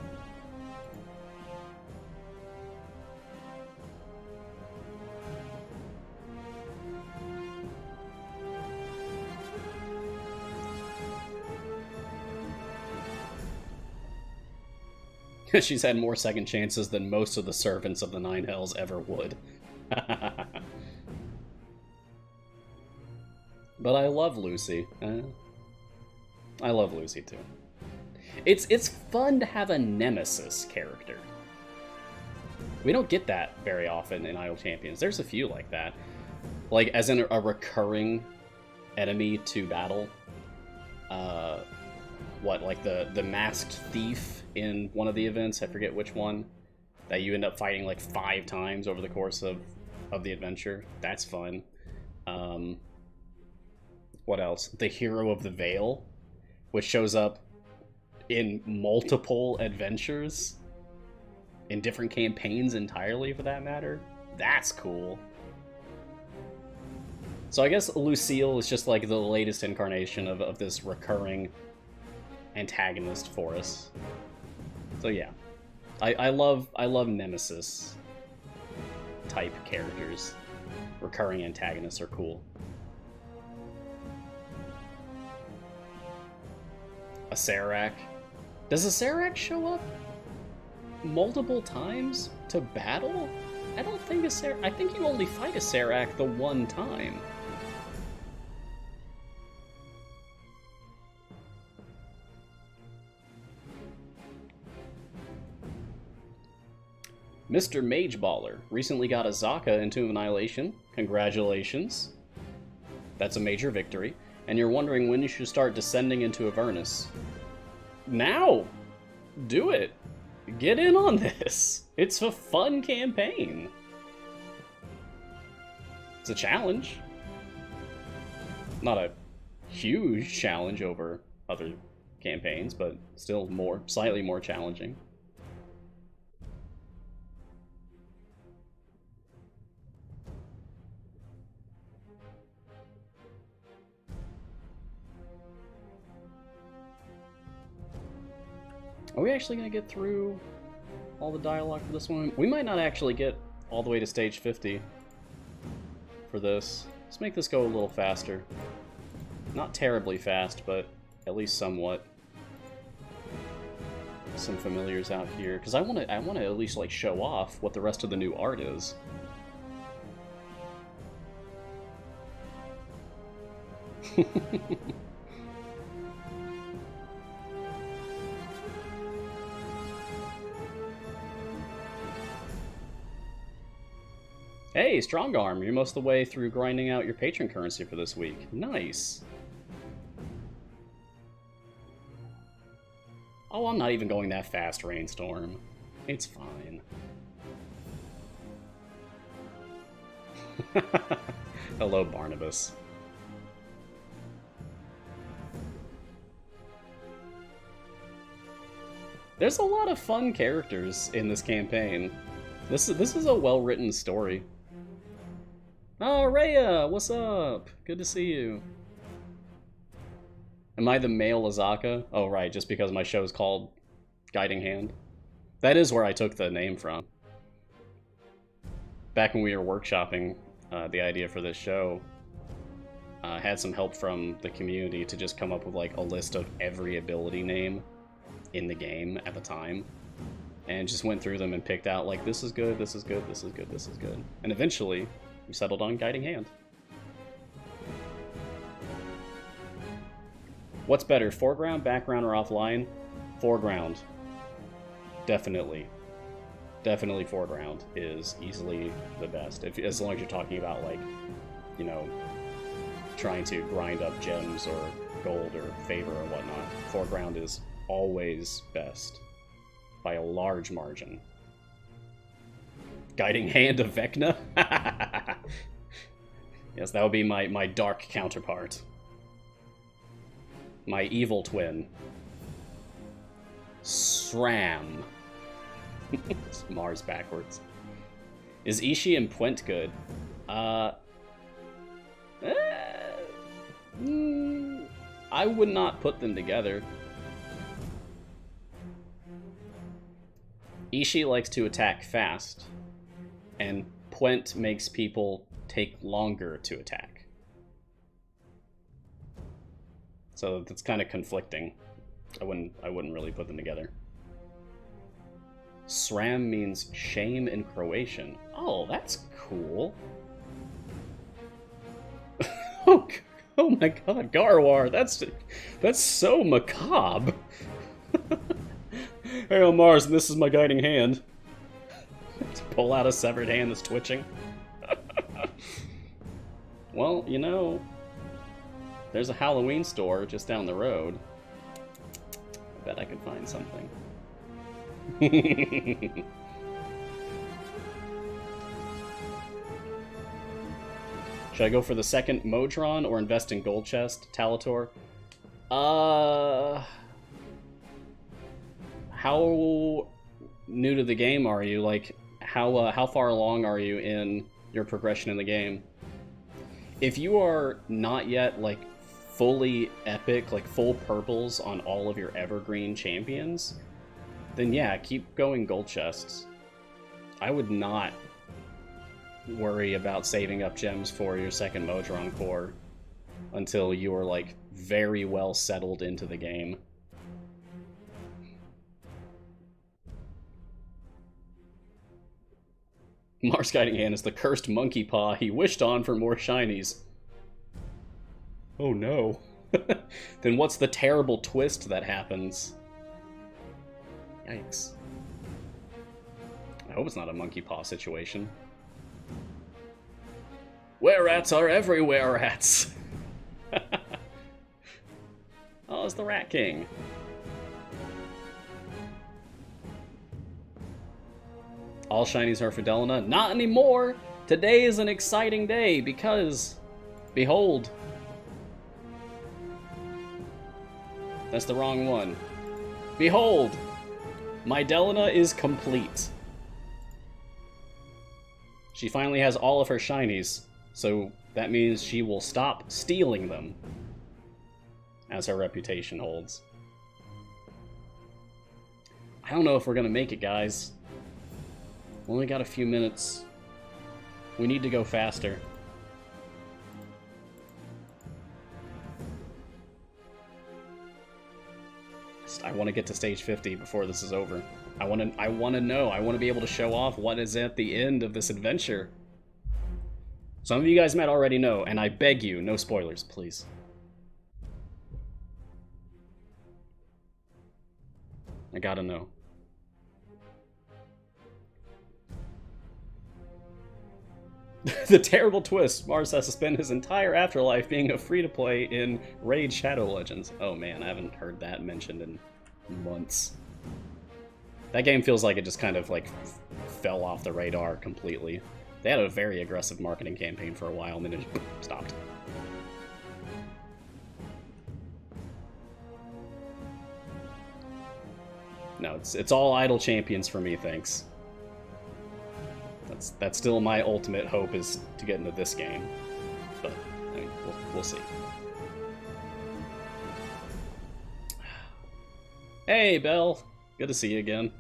Speaker 1: She's had more second chances than most of the servants of the Nine Hells ever would. But I love Lucy. I love Lucy too. It's fun to have a nemesis character. We don't get that very often in Idle Champions. There's a few like that. Like, as in a recurring enemy to battle. Like the masked thief in one of the events, I forget which one, that you end up fighting like 5 times over the course of the adventure. That's fun. What else? The Hero of the Veil, which shows up in multiple adventures, in different campaigns entirely for that matter. That's cool. So I guess Lucille is just like the latest incarnation of this recurring antagonist for us. So yeah, I love Nemesis type characters. Recurring antagonists are cool. A Serac. Does a Serac show up multiple times to battle? I don't think I think you only fight a Serac the one time. Mr. Mageballer recently got a Zaka into Annihilation. Congratulations. That's a major victory. And you're wondering when you should start descending into Avernus. Now! Do it! Get in on this! It's a fun campaign. It's a challenge. Not a huge challenge over other campaigns, but still slightly more challenging. Are we actually going to get through all the dialogue for this one? We might not actually get all the way to stage 50 for this. Let's make this go a little faster. Not terribly fast, but at least somewhat. Some familiars out here, because I want to at least like show off what the rest of the new art is. Hey, Strong Arm, you're most of the way through grinding out your patron currency for this week. Nice. Oh, I'm not even going that fast, Rainstorm. It's fine. Hello, Barnabas. There's a lot of fun characters in this campaign. This is a well-written story. Oh, Rhea, what's up? Good to see you. Am I the male Azaka? Oh, right, just because my show is called Guiding Hand. That is where I took the name from. Back when we were workshopping the idea for this show. Had some help from the community to just come up with like a list of every ability name in the game at the time, and just went through them and picked out like, this is good, this is good, this is good, this is good, and eventually we settled on Guiding Hand. What's better, foreground, background, or offline? Foreground. Definitely. Definitely foreground is easily the best. As long as you're talking about, like, you know, trying to grind up gems or gold or favor or whatnot. Foreground is always best. By a large margin. Guiding Hand of Vecna? Yes, that would be my dark counterpart. My evil twin. SRAM. It's Mars backwards. Is Ishii and Puent good? I would not put them together. Ishii likes to attack fast, and Puent makes people take longer to attack. So that's kind of conflicting. I wouldn't really put them together. SRAM means shame in Croatian. Oh, that's cool. Oh my god, Garwar, that's so macabre. Hey, I'm Mars, and this is my guiding hand. To pull out a severed hand that's twitching. Well, you know, there's a Halloween store just down the road. I bet I could find something. Should I go for the second Modron or invest in Gold Chest, Talator? How new to the game are you? Like, how far along are you in your progression in the game? If you are not yet, like, fully epic, like full purples on all of your evergreen champions, then yeah, keep going Gold Chests. I would not worry about saving up gems for your second Modron core until you are, like, very well settled into the game. Mars Guiding Hand is the cursed monkey paw he wished on for more shinies. Oh no. Then what's the terrible twist that happens? Yikes. I hope it's not a monkey paw situation. Were-rats are everywhere rats. Oh, it's the Rat King. All shinies are for Delana? Not anymore! Today is an exciting day because, behold. That's the wrong one. Behold! My Delana is complete. She finally has all of her shinies, so that means she will stop stealing them, as her reputation holds. I don't know if we're gonna make it, guys. Only got a few minutes. We need to go faster. I want to get to stage 50 before this is over. I want to know. I want to be able to show off what is at the end of this adventure. Some of you guys might already know, and I beg you, no spoilers, please. I gotta know. The terrible twist. Mars has to spend his entire afterlife being a free-to-play in Raid Shadow Legends. Oh man, I haven't heard that mentioned in months. That game feels like it just kind of like fell off the radar completely. They had a very aggressive marketing campaign for a while and then it just stopped. No, it's all idle champions for me, thanks. That's still my ultimate hope, is to get into this game. But, I mean, we'll see. Hey, Belle! Good to see you again.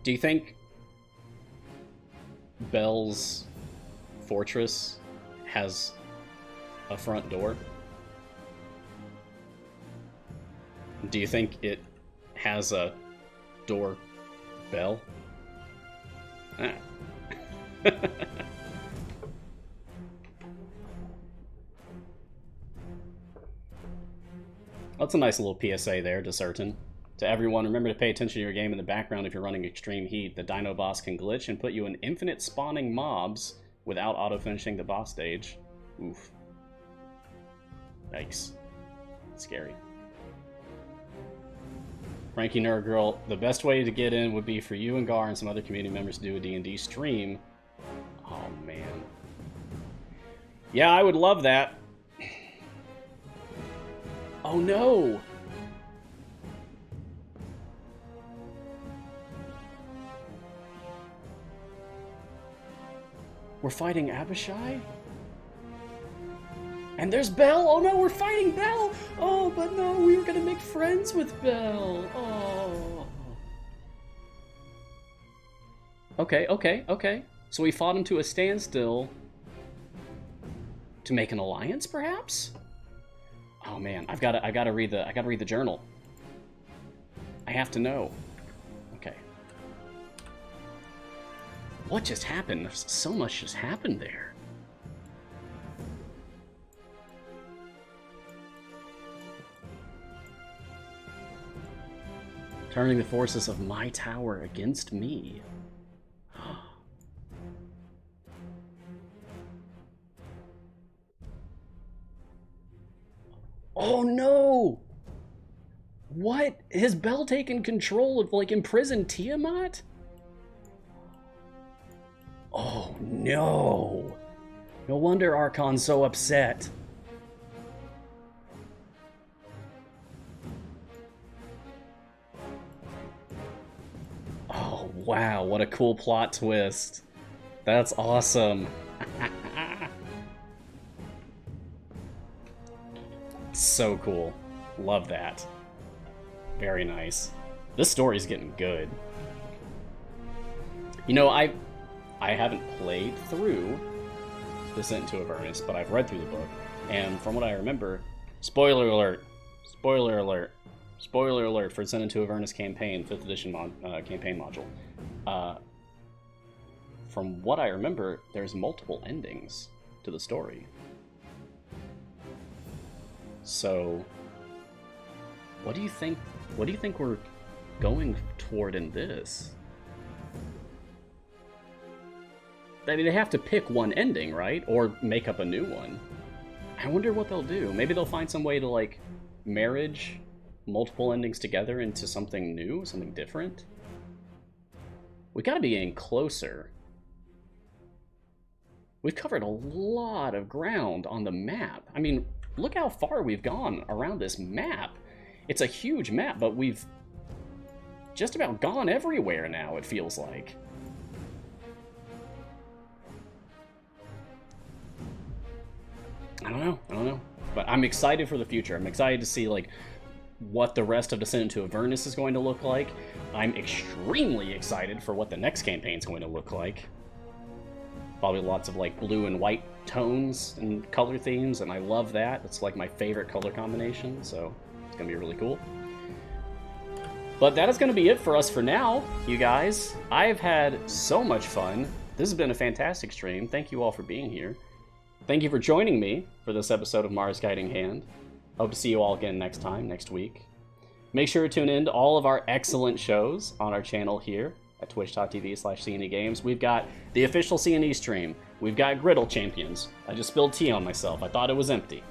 Speaker 1: Do you think Belle's fortress has a front door? Do you think it has a door bell? Ah. That's a nice little PSA there to certain. To everyone, remember to pay attention to your game in the background if you're running extreme heat. The dino boss can glitch and put you in infinite spawning mobs without auto-finishing the boss stage. Oof. Yikes. Scary. Frankie Nerd Girl, the best way to get in would be for you and Gar and some other community members to do a D&D stream. Oh, man. Yeah, I would love that. Oh, no! We're fighting Abishai? And there's Belle! Oh no, we're fighting Belle! Oh, but no, we were gonna make friends with Belle! Oh. Okay. So we fought him to a standstill to make an alliance, perhaps? Oh man, I gotta read the journal. I have to know. Okay. What just happened? There's so much just happened there. Turning the forces of my tower against me. Oh no! What? Has Belle taken control of, like, imprisoned Tiamat? Oh no! No wonder Archon's so upset. Oh wow, what a cool plot twist. That's awesome. So cool. Love that. Very nice. This story's getting good. You know, I haven't played through Descent into Avernus, but I've read through the book, and from what I remember, spoiler alert for Descent into Avernus campaign, 5th edition campaign module. From what I remember, there's multiple endings to the story. So, what do you think we're going toward in this? I mean, they have to pick one ending, right? Or make up a new one. I wonder what they'll do. Maybe they'll find some way to, like, marriage multiple endings together into something new, something different. We gotta be getting closer. We've covered a lot of ground on the map. I mean, look how far we've gone around this map. It's a huge map, but we've just about gone everywhere now, it feels like. I don't know. But I'm excited for the future. I'm excited to see, like, what the rest of Descent into Avernus is going to look like. I'm extremely excited for what the next campaign is going to look like. Probably lots of, like, blue and white tones and color themes, and I love that. It's, like, my favorite color combination, so it's going to be really cool. But that is going to be it for us for now, you guys. I've had so much fun. This has been a fantastic stream. Thank you all for being here. Thank you for joining me for this episode of Mars Guiding Hand. Hope to see you all again next time, next week. Make sure to tune in to all of our excellent shows on our channel here at twitch.tv/CNE Games. We've got the official CNE stream. We've got Griddle Champions. I just spilled tea on myself. I thought it was empty.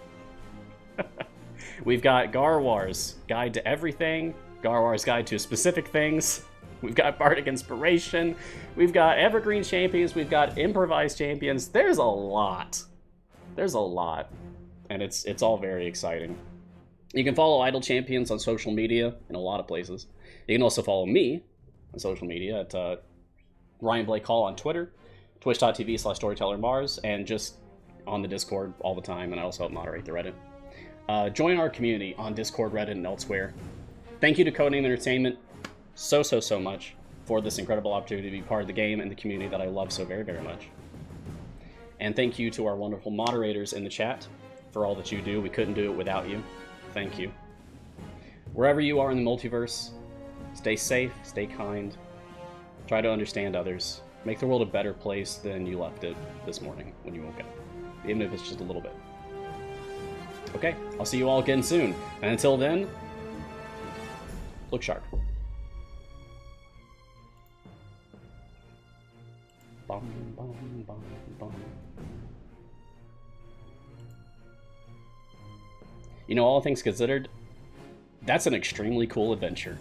Speaker 1: We've got Garwar's Guide to Everything, Garwar's Guide to Specific Things. We've got Bardic Inspiration. We've got Evergreen Champions. We've got Improvised Champions. There's a lot. There's a lot. And it's all very exciting. You can follow Idle Champions on social media in a lot of places. You can also follow me on social media at Ryan Blake Hall on Twitter, twitch.tv/Storyteller Mars, and just on the Discord all the time, and I also help moderate the Reddit. Join our community on Discord, Reddit, and elsewhere. Thank you to Codename Entertainment so much for this incredible opportunity to be part of the game and the community that I love so very, very much. And thank you to our wonderful moderators in the chat for all that you do. We couldn't do it without you. Thank you. Wherever you are in the multiverse, stay safe, stay kind, try to understand others, make the world a better place than you left it this morning when you woke up, even if it's just a little bit. Okay, I'll see you all again soon. And until then, look sharp. Bum, bum, bum, bum. You know, all things considered, that's an extremely cool adventure.